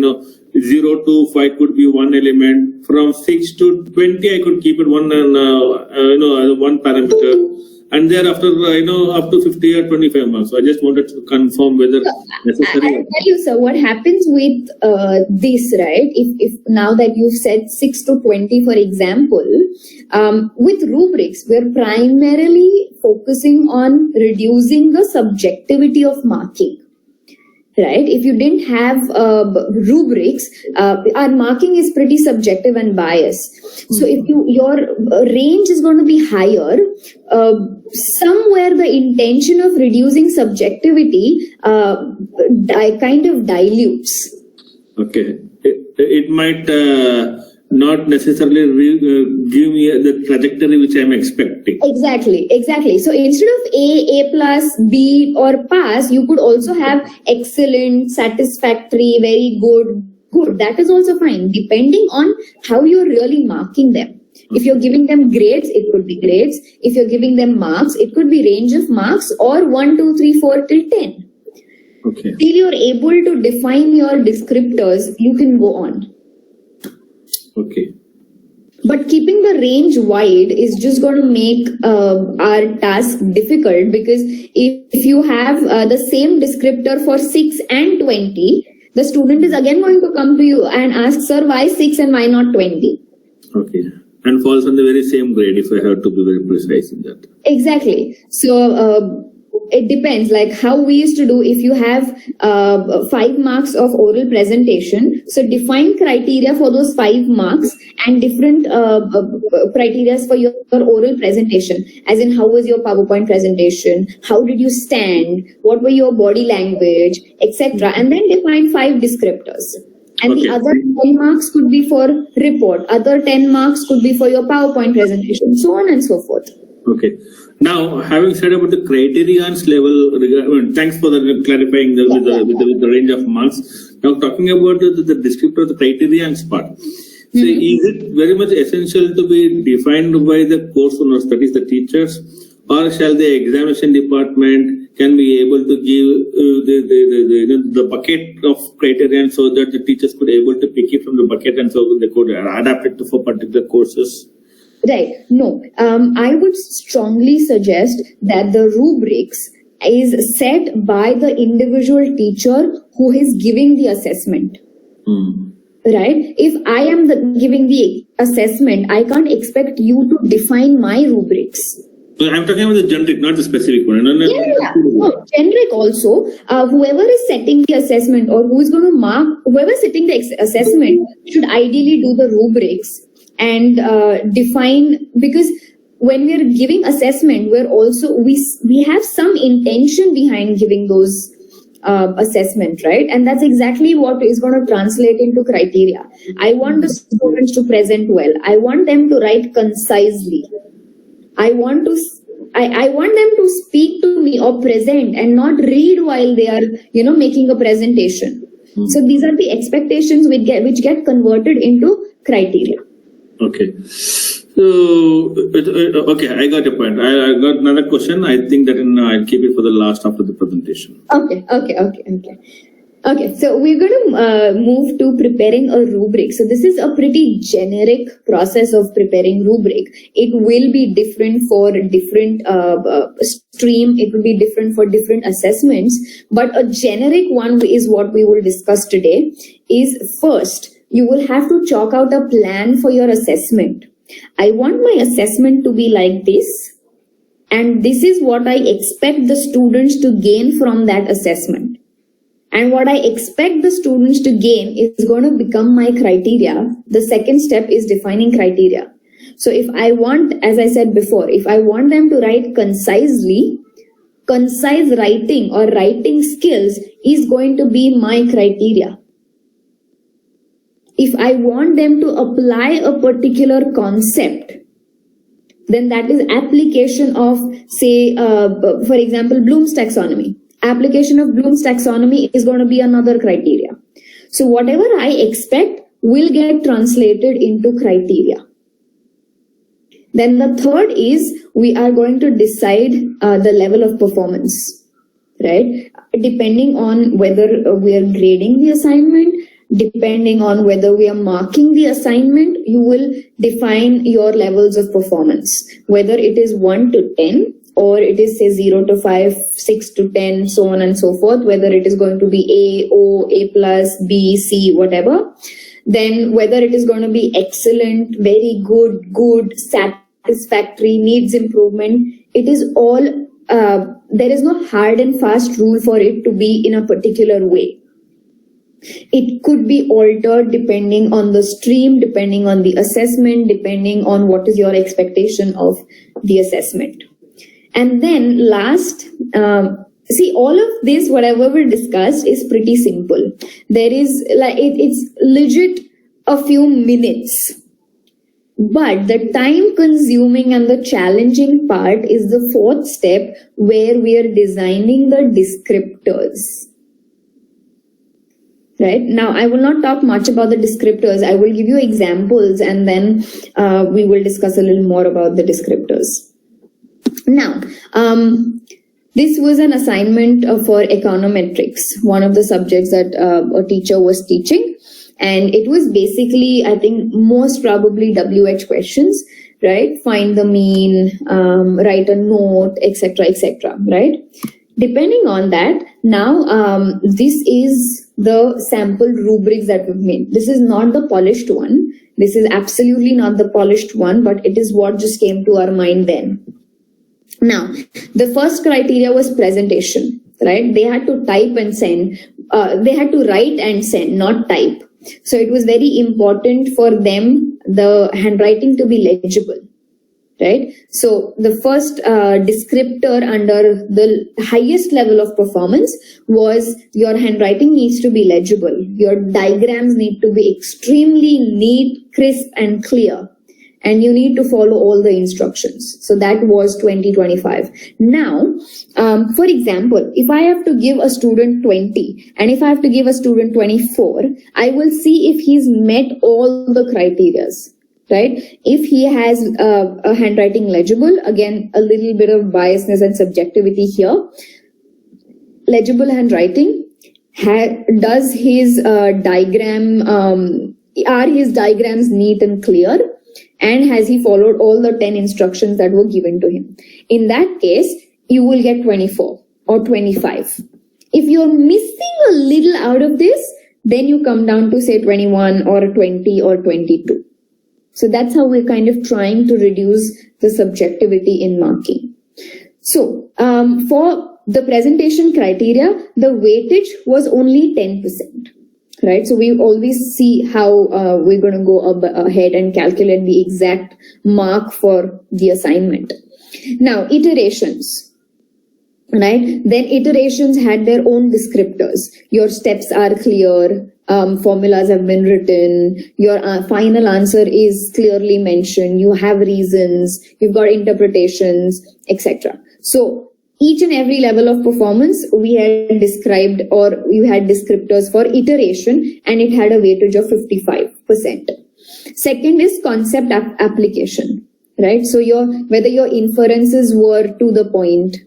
0 to 5 could be one element. From 6 to 20, I could keep it one parameter, and thereafter, up to 50 or 25 marks. So I just wanted to confirm whether necessary. I'll tell you, sir, what happens with this, right? If now that you've said 6 to 20, for example, with rubrics, we're primarily focusing on reducing the subjectivity of marking. Right? If you didn't have rubrics, our marking is pretty subjective and biased. So if your range is going to be higher, somewhere the intention of reducing subjectivity kind of dilutes. Okay. It might not necessarily give me the trajectory which I'm expecting. Exactly. So instead of A plus, B or pass, you could also have excellent, satisfactory, very good. That is also fine, depending on how you're really marking them. If you're giving them grades, it could be grades. If you're giving them marks, it could be range of marks or 1, 2, 3, 4 till 10. Okay. Till you're able to define your descriptors, you can go on. Okay. But keeping the range wide is just going to make our task difficult, because if you have the same descriptor for 6 and 20, the student is again going to come to you and ask, sir, why 6 and why not 20? Okay. And falls on the very same grade if I have to be very precise in that. Exactly. So it depends, like how we used to do. If you have 5 marks of oral presentation, so define criteria for those 5 marks and different criteria for your oral presentation, as in how was your PowerPoint presentation, how did you stand, what were your body language, etc. And then define 5 descriptors. And Okay. the other 10 marks could be for report, other 10 marks could be for your PowerPoint presentation, so on and so forth. Okay. Now, having said about the criterions level, thanks for clarifying with the range of marks. Now, talking about the descriptor, the criterions part. So, is it very much essential to be defined by the course owners, that is the teachers, or shall the examination department can be able to give the bucket of criterion so that the teachers could able to pick it from the bucket and so they could adapt it for particular courses? Right. No, I would strongly suggest that the rubrics is set by the individual teacher who is giving the assessment. Right? If I am giving the assessment, I can't expect you to define my rubrics. So I'm talking about the generic, not the specific one. Yeah. No, generic also. Whoever is setting the assessment or who is going to mark, whoever is setting the assessment should ideally do the rubrics and define, because when we are giving assessment, we're also we have some intention behind giving those assessment, right? And that's exactly what is going to translate into criteria. I want the students to present well. I want them to write concisely. I want them to speak to me or present and not read while they are, making a presentation. So these are the expectations which get converted into criteria. Okay. So, okay, I got your point. I got another question. I think that I'll keep it for the last after the presentation. Okay, so we're going to move to preparing a rubric. So this is a pretty generic process of preparing rubric. It will be different for different stream. It will be different for different assessments. But a generic one is what we will discuss today. Is first, you will have to chalk out a plan for your assessment. I want my assessment to be like this, and this is what I expect the students to gain from that assessment. And what I expect the students to gain is going to become my criteria. The second step is defining criteria. So if I want, as I said before, if I want them to write concisely, concise writing or writing skills is going to be my criteria. If I want them to apply a particular concept, then that is application of, say, for example, Bloom's taxonomy. Application of Bloom's taxonomy is going to be another criteria. So whatever I expect will get translated into criteria. Then the third is we are going to decide the level of performance, right? Depending on whether we are grading the assignment, depending on whether we are marking the assignment, you will define your levels of performance, whether it is 1 to 10 or it is say 0 to 5, 6 to 10, so on and so forth, whether it is going to be A, O, A plus, B, C, whatever. Then whether it is going to be excellent, very good, satisfactory, needs improvement, it is all, there is no hard and fast rule for it to be in a particular way. It could be altered depending on the stream, depending on the assessment, depending on what is your expectation of the assessment. And then last, see, all of this, whatever we discussed, is pretty simple. There is like, it's legit a few minutes. But the time consuming and the challenging part is the fourth step, where we are designing the descriptors. Right? Now, I will not talk much about the descriptors. I will give you examples, and then we will discuss a little more about the descriptors. Now, this was an assignment for econometrics, one of the subjects that a teacher was teaching. And it was basically, I think, most probably WH questions, right? Find the mean, write a note, etc., right? Depending on that, now this is the sample rubrics that we've made. This is not the polished one. This is absolutely not the polished one, but it is what just came to our mind then. Now, the first criteria was presentation, right? They had to type and send. They had to write and send, not type. So it was very important for them, the handwriting to be legible. Right? So the first descriptor under the highest level of performance was your handwriting needs to be legible. Your diagrams need to be extremely neat, crisp, and clear. And you need to follow all the instructions. So that was 2025. Now, for example, if I have to give a student 20 and if I have to give a student 24, I will see if he's met all the criterias. Right? If he has a handwriting legible, again, a little bit of biasness and subjectivity here. Legible handwriting, does his diagram, are his diagrams neat and clear? And has he followed all the 10 instructions that were given to him? In that case, you will get 24 or 25. If you're missing a little out of this, then you come down to say 21 or 20 or 22. So that's how we're kind of trying to reduce the subjectivity in marking. So for the presentation criteria, the weightage was only 10%, right? So we always see how we're going to go ahead and calculate the exact mark for the assignment. Now, iterations. Right? Then iterations had their own descriptors. Your steps are clear. Formulas have been written, your final answer is clearly mentioned, you have reasons, you've got interpretations, etc. So each and every level of performance we had described, or you had descriptors for iteration, and it had a weightage of 55%. Second is concept application, right? So whether your inferences were to the point,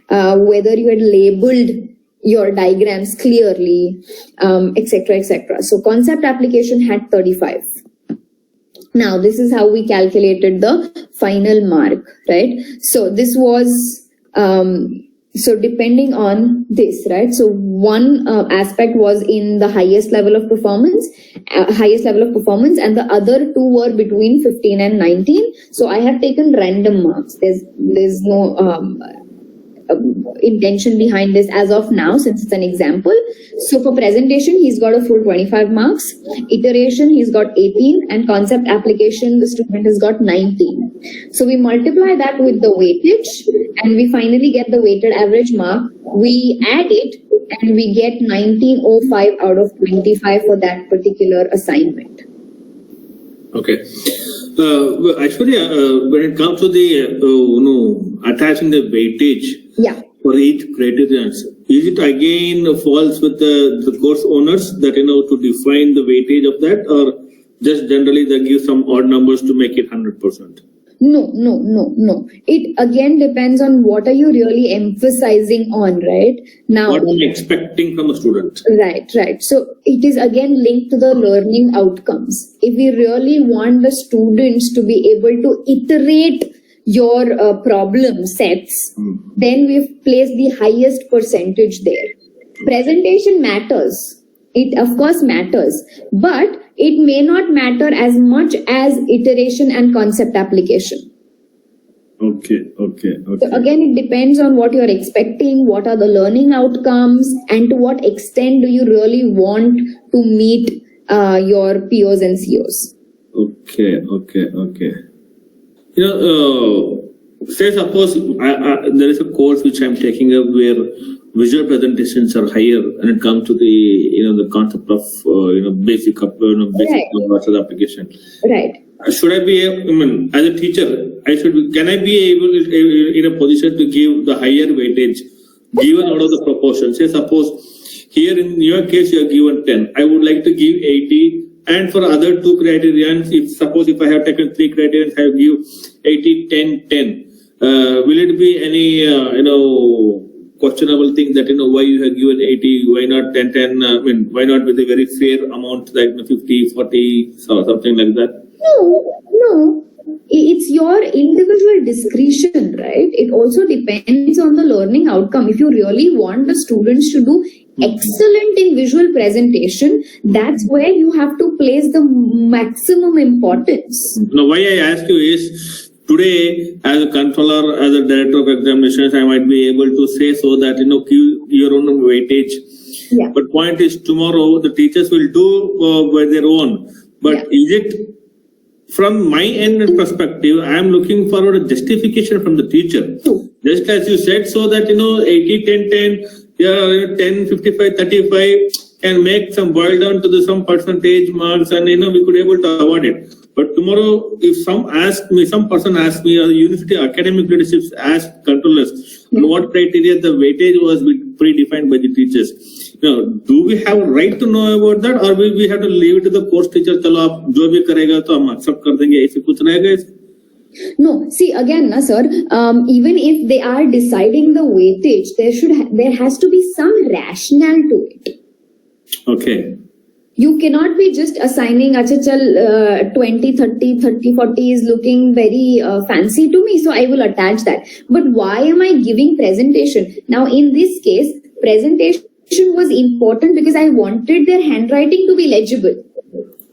whether you had labeled your diagrams clearly, etc., etc. So concept application had 35. Now, this is how we calculated the final mark, right? So this was, so depending on this, right? So one aspect was in the highest level of performance, and the other two were between 15 and 19. So I have taken random marks. There's no, intention behind this as of now, since it's an example. So for presentation, he's got a full 25 marks. Iteration, he's got 18, and concept application, the student has got 19. So we multiply that with the weightage, and we finally get the weighted average mark. We add it, and we get 1905 out of 25 for that particular assignment. Okay. Well, actually, when it comes to the, attaching the weightage for each criterion, is it again falls with the course owners that, to define the weightage of that, or just generally they give some odd numbers to make it 100%? No. It again depends on what are you really emphasizing on, right? Now, what I'm expecting from a student. Right. So it is again linked to the learning outcomes. If we really want the students to be able to iterate your problem sets, then we've placed the highest percentage there. Presentation matters. It of course matters, but it may not matter as much as iteration and concept application. Okay. So again, it depends on what you're expecting, what are the learning outcomes, and to what extent do you really want to meet your POs and COs. Okay. Say suppose there is a course which I'm taking up where visual presentations are higher when it comes to the concept of basic Right. application. Right. Should I be as a teacher? Can I be able in a position to give the higher weightage given out of the proportion? Say suppose here in your case you are given 10. I would like to give 80. And for other two criterions, if I have taken 3 criterions, I give 80, 10, 10. Will it be any questionable thing that why you have given 80, why not 10, 10? Why not with a very fair amount like 50, 40, or something like that? No. It's your individual discretion, right? It also depends on the learning outcome. If you really want the students to do excellent in visual presentation, that's where you have to place the maximum importance. Now, why I ask you is, today, as a controller, as a director of examinations, I might be able to say so that, give your own weightage. Yeah. But point is, tomorrow, the teachers will do by their own. But is it, from my end perspective, I am looking forward a justification from the teacher. True. Just as you said, so that, 80, 10, 10, 10, 55, 35 can make some boil down to some percentage marks and, we could able to avoid it. But tomorrow, if some person asks me, or the university academic leadership ask controllers, what criteria the weightage was predefined by the teachers. Do we have a right to know about that, or will we have to leave it to the course teacher? Chalo, aap jo bhi karega, to hum accept kar denge. Aise kuch rahega iske? No, see again, sir. Even if they are deciding the weightage, there has to be some rationale to it. Okay. You cannot be just assigning 20, 30, 40 is looking very fancy to me, so I will attach that. But why am I giving presentation? Now, in this case, presentation was important because I wanted their handwriting to be legible.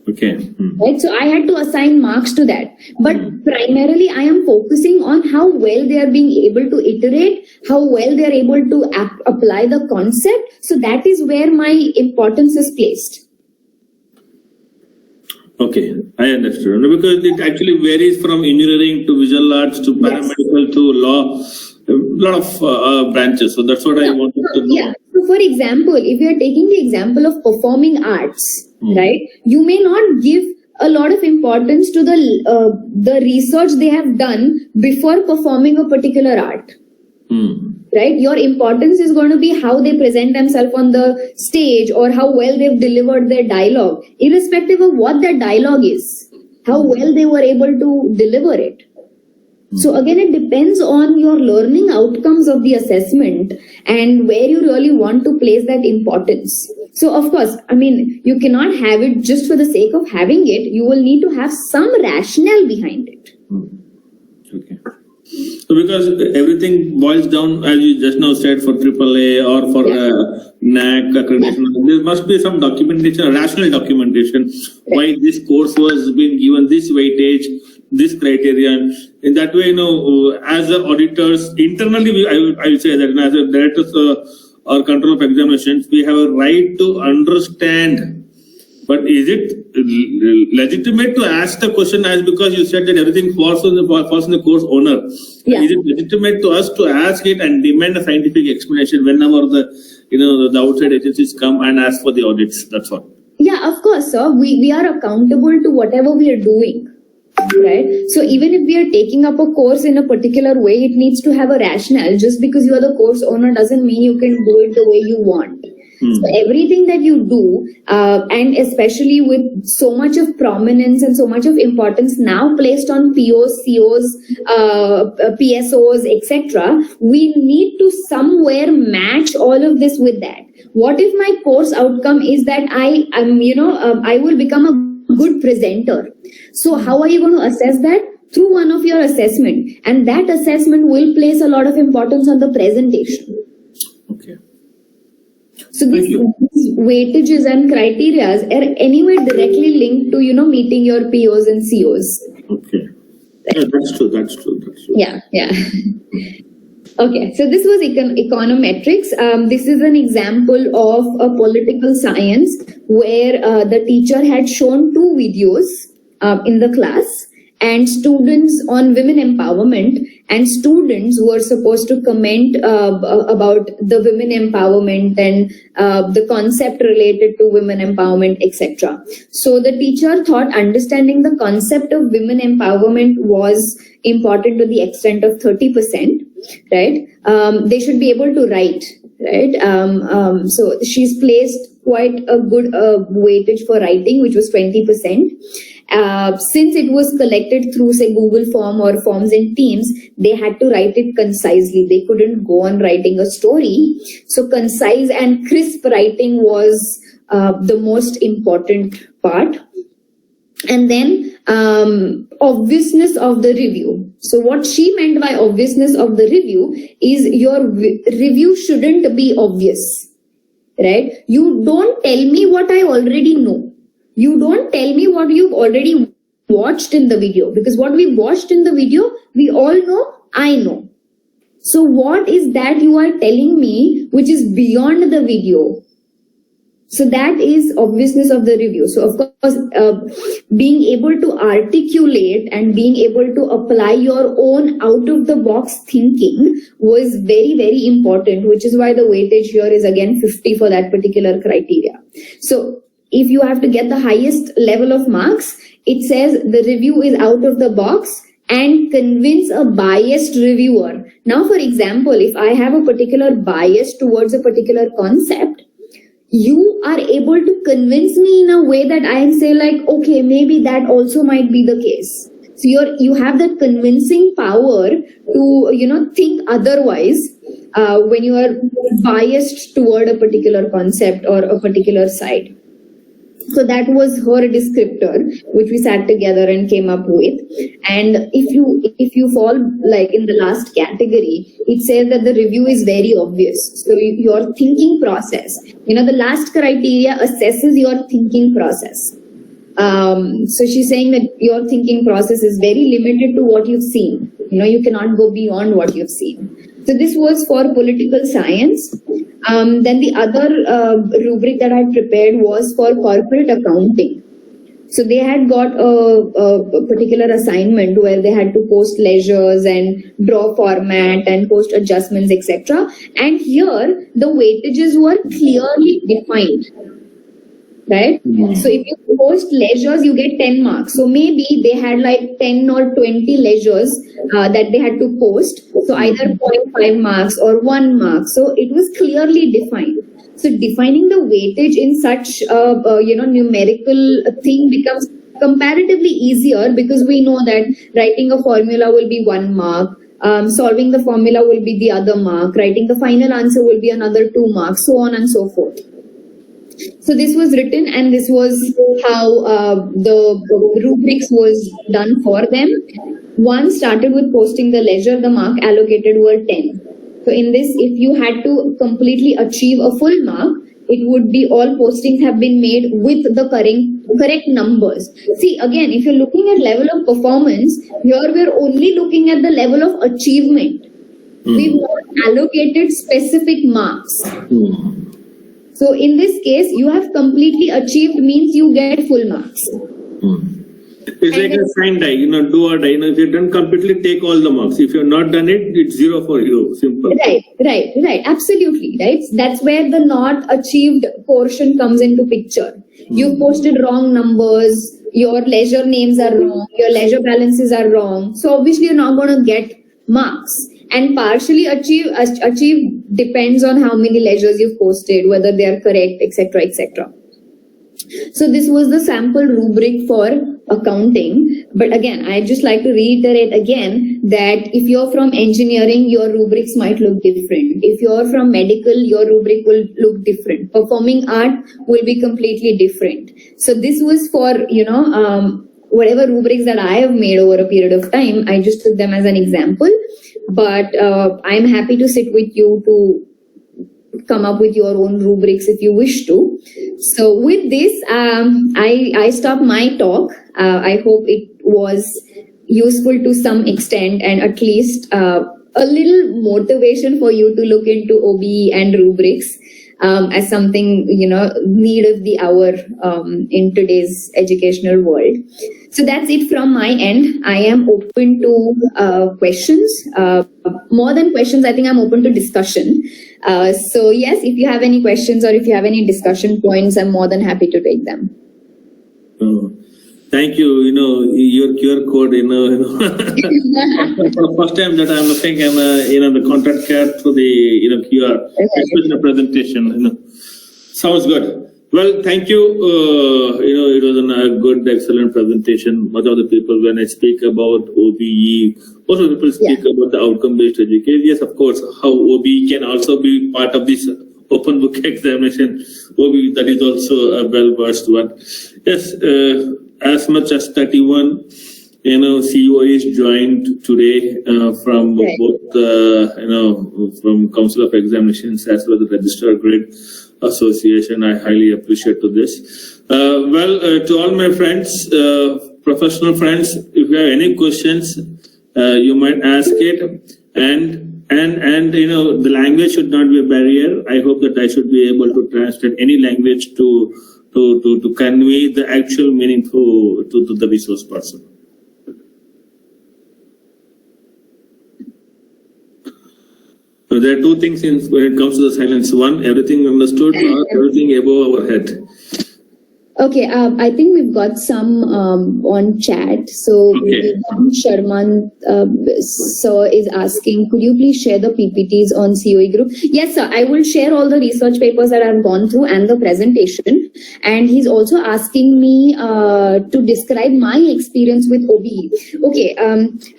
Okay. Right, so I had to assign marks to that. But primarily, I am focusing on how well they are being able to iterate, how well they are able to apply the concept. So that is where my importance is placed. Okay, I understood. Because it actually varies from engineering to visual arts to paramedical to law, a lot of branches. So that's what I wanted to know. Yeah. So for example, if you are taking the example of performing arts, right, you may not give a lot of importance to the research they have done before performing a particular art. Right? Your importance is going to be how they present themselves on the stage or how well they've delivered their dialogue, irrespective of what their dialogue is, how well they were able to deliver it. So again, it depends on your learning outcomes of the assessment and where you really want to place that importance. So of course, you cannot have it just for the sake of having it. You will need to have some rationale behind it. Okay. So because everything boils down, as you just now said, for AAA or for NAC accreditation, there must be some documentation, rational documentation, why this course was being given this weightage, this criterion. In that way, as the auditors, internally, I will say that as a directors or control of examinations, we have a right to understand. But is it legitimate to ask the question as because you said that everything falls on the course owner? Yeah. Is it legitimate to us to ask it and demand a scientific explanation whenever the outside agencies come and ask for the audits? That's all. Yeah, of course, sir. We are accountable to whatever we are doing. Right? So even if we are taking up a course in a particular way, it needs to have a rationale. Just because you are the course owner doesn't mean you can do it the way you want. So everything that you do, and especially with so much of prominence and so much of importance now placed on POs, COs, PSOs, etc., we need to somewhere match all of this with that. What if my course outcome is that I will become a good presenter? So how are you going to assess that? through one of your assessment, and that assessment will place a lot of importance on the presentation. Okay. So these weightages and criteria are anyway directly linked to, meeting your POs and COs. Okay. Yeah, that's true. That's true. Yeah. Okay, so this was econometrics. This is an example of a political science where the teacher had shown 2 videos in the class, and students on women empowerment, and students were supposed to comment about the women empowerment and the concept related to women empowerment, etc. So the teacher thought understanding the concept of women empowerment was important to the extent of 30%, right? They should be able to write, right? So she's placed quite a good weightage for writing, which was 20%. Since it was collected through, say, Google form or forms in Teams, they had to write it concisely. They couldn't go on writing a story. So concise and crisp writing was the most important part. And then obviousness of the review. So what she meant by obviousness of the review is your review shouldn't be obvious, right? You don't tell me what I already know. You don't tell me what you've already watched in the video, because what we watched in the video, we all know, I know. So what is that you are telling me which is beyond the video? So that is obviousness of the review. So of course, being able to articulate and being able to apply your own out of the box thinking was very, very important, which is why the weightage here is again 50 for that particular criteria. So if you have to get the highest level of marks, it says the review is out of the box and convince a biased reviewer. Now, for example, if I have a particular bias towards a particular concept, you are able to convince me in a way that I am say like, okay, maybe that also might be the case. So you have that convincing power to, think otherwise when you are biased toward a particular concept or a particular side. So that was her descriptor, which we sat together and came up with. And if you fall like in the last category, it says that the review is very obvious. So your thinking process, the last criteria assesses your thinking process. So she's saying that your thinking process is very limited to what you've seen. You cannot go beyond what you've seen. So this was for political science. Then the other rubric that I prepared was for corporate accounting. So they had got a particular assignment where they had to post ledgers and draw format and post adjustments, etc. And here the weightages were clearly defined. Right? So if you post ledgers, you get 10 marks. So maybe they had like 10 or 20 ledgers that they had to post. So either 0.5 marks or 1 mark. So it was clearly defined. So defining the weightage in such numerical thing becomes comparatively easier, because we know that writing a formula will be 1 mark. Solving the formula will be the other mark. Writing the final answer will be another 2 marks, so on and so forth. So this was written, and this was how the rubrics was done for them. One started with posting the ledger. The mark allocated were 10. So in this, if you had to completely achieve a full mark, it would be all postings have been made with the correct numbers. See, again, if you're looking at level of performance, here we're only looking at the level of achievement. We've not allocated specific marks. So in this case, you have completely achieved means you get full marks. It's like a sign die, do or die. If you don't completely take all the marks. If you've not done it, it's 0 for you. Simple. Right. Absolutely. Right. That's where the not achieved portion comes into picture. You've posted wrong numbers. Your ledger names are wrong. Your ledger balances are wrong. So obviously you're not going to get marks. And partially achieve depends on how many ledgers you've posted, whether they are correct, etc., etc. So this was the sample rubric for accounting. But again, I'd just like to reiterate again that if you're from engineering, your rubrics might look different. If you're from medical, your rubric will look different. Performing art will be completely different. So this was for, whatever rubrics that I have made over a period of time, I just took them as an example. But I'm happy to sit with you to come up with your own rubrics if you wish to. So with this, I stop my talk. I hope it was useful to some extent, and at least a little motivation for you to look into OBE and rubrics as something, need of the hour in today's educational world. So that's it from my end. I am open to questions. More than questions, I think I'm open to discussion. So yes, if you have any questions or if you have any discussion points, I'm more than happy to take them. Thank you. Your QR code, for the first time that I'm looking at, the contact card through the, QR, especially the presentation, sounds good. Well, thank you. It was a good, excellent presentation. Much of the people, when I speak about OBE, most of the people speak about the outcome-based education. Yes, of course, how OBE can also be part of this open book examination. OBE, that is also a well-versed one. Yes, as much as 31, COEs joined today from both, from Council of Examinations as well as the Registrar Grade Association. I highly appreciate to this. To all my friends, professional friends, if you have any questions, you might ask it. And the language should not be a barrier. I hope that I should be able to translate any language to convey the actual meaning to the resource person. So there are two things when it comes to the silence. One, everything understood, or everything above our head. Okay, I think we've got some on chat. So Sharman sir is asking, could you please share the PPTs on COE group? Yes, sir. I will share all the research papers that I've gone through and the presentation. And he's also asking me to describe my experience with OBE. Okay,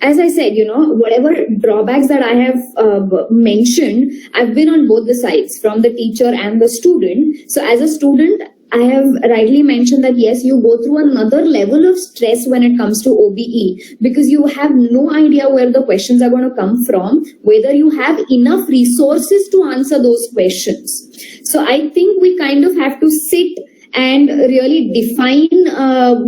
as I said, whatever drawbacks that I have mentioned, I've been on both the sides, from the teacher and the student. So as a student, I have rightly mentioned that yes, you go through another level of stress when it comes to OBE, because you have no idea where the questions are going to come from, whether you have enough resources to answer those questions. So I think we kind of have to sit and really define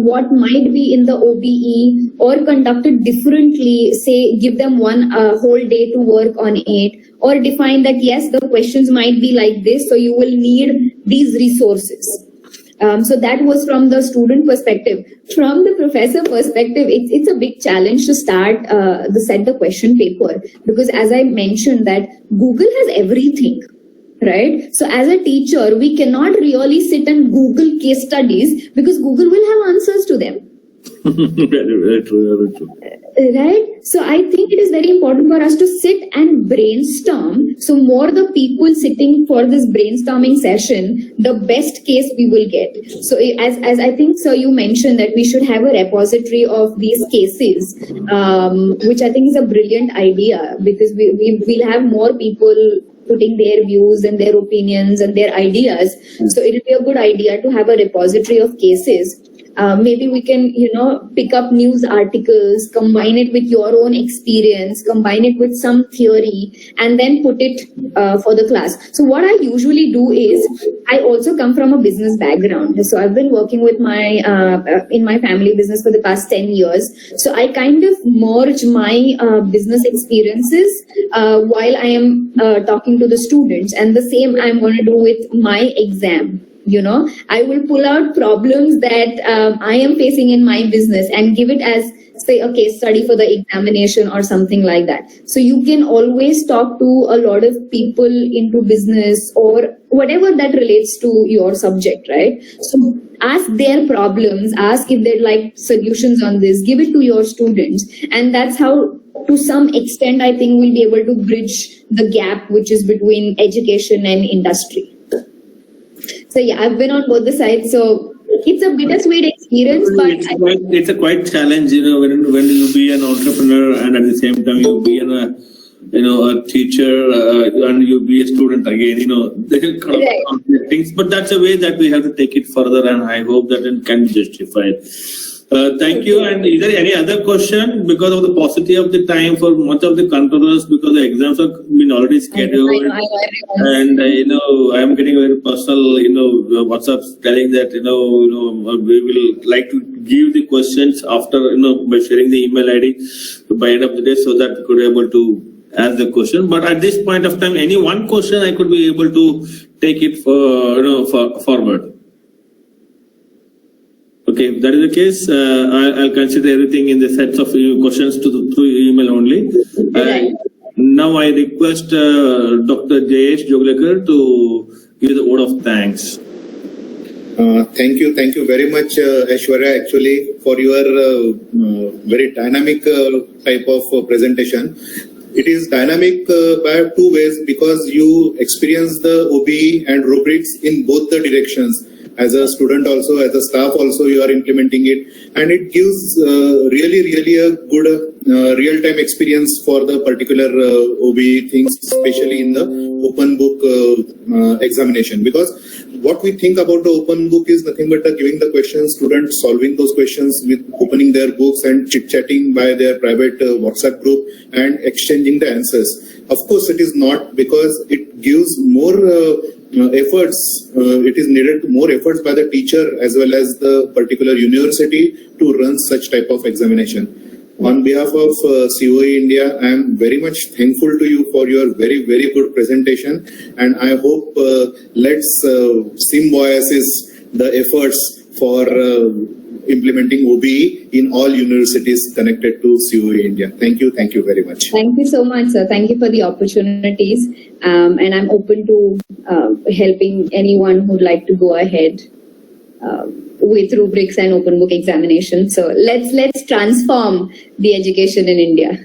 what might be in the OBE, or conduct it differently, say give them one whole day to work on it, or define that yes, the questions might be like this, so you will need these resources. So that was from the student perspective. From the professor perspective, it's a big challenge to start set the question paper, because as I mentioned that Google has everything, right? So as a teacher, we cannot really sit and Google case studies, because Google will have answers to them. Very true. Right? So I think it is very important for us to sit and brainstorm. So more the people sitting for this brainstorming session, the best case we will get. So as I think, sir, you mentioned that we should have a repository of these cases, which I think is a brilliant idea, because we'll have more people putting their views and their opinions and their ideas. So it will be a good idea to have a repository of cases. Maybe we can, pick up news articles, combine it with your own experience, combine it with some theory, and then put it for the class. So what I usually do is, I also come from a business background. So I've been working with in my family business for the past 10 years. So I kind of merge my business experiences while I am talking to the students, and the same I'm going to do with my exam. I will pull out problems that I am facing in my business and give it as, say, a case study for the examination or something like that. So you can always talk to a lot of people into business or whatever that relates to your subject, right? So ask their problems, ask if they'd like solutions on this, give it to your students. And that's how, to some extent, I think we'll be able to bridge the gap which is between education and industry. So yeah, I've been on both the sides, so it's a bittersweet experience, but it's a quite challenge, when you be an entrepreneur and at the same time you be a teacher and you be a student again, there are kind of conflict things, but that's a way that we have to take it further, and I hope that it can be justified. Thank you. And is there any other question? Because of the paucity of the time for much of the controllers, because the exams have been already scheduled. I know. And I am getting very personal, WhatsApp telling that, we will like to give the questions after, by sharing the email ID by end of the day, so that we could be able to ask the question. But at this point of time, any one question I could be able to take it forward. Okay, if that is the case, I'll consider everything in the sets of questions through email only. Now I request Dr. Jayesh Joglekar to give the word of thanks. Thank you very much, Aishwarya, actually, for your very dynamic type of presentation. It is dynamic by two ways, because you experience the OBE and rubrics in both the directions. As a student also, as a staff also, you are implementing it, and it gives really a good real-time experience for the particular OBE things, especially in the open book examination. Because what we think about the open book is nothing but giving the questions, students solving those questions with opening their books and chit-chatting by their private WhatsApp group and exchanging the answers. Of course, it is not, because it gives more efforts. It is needed more efforts by the teacher as well as the particular university to run such type of examination. On behalf of COE India, I am very much thankful to you for your very good presentation, and I hope let's symbiosis the efforts for implementing OBE in all universities connected to COE India. Thank you very much. Thank you so much, sir. Thank you for the opportunities, and I'm open to helping anyone who'd like to go ahead with rubrics and open book examination. So let's transform the education in India.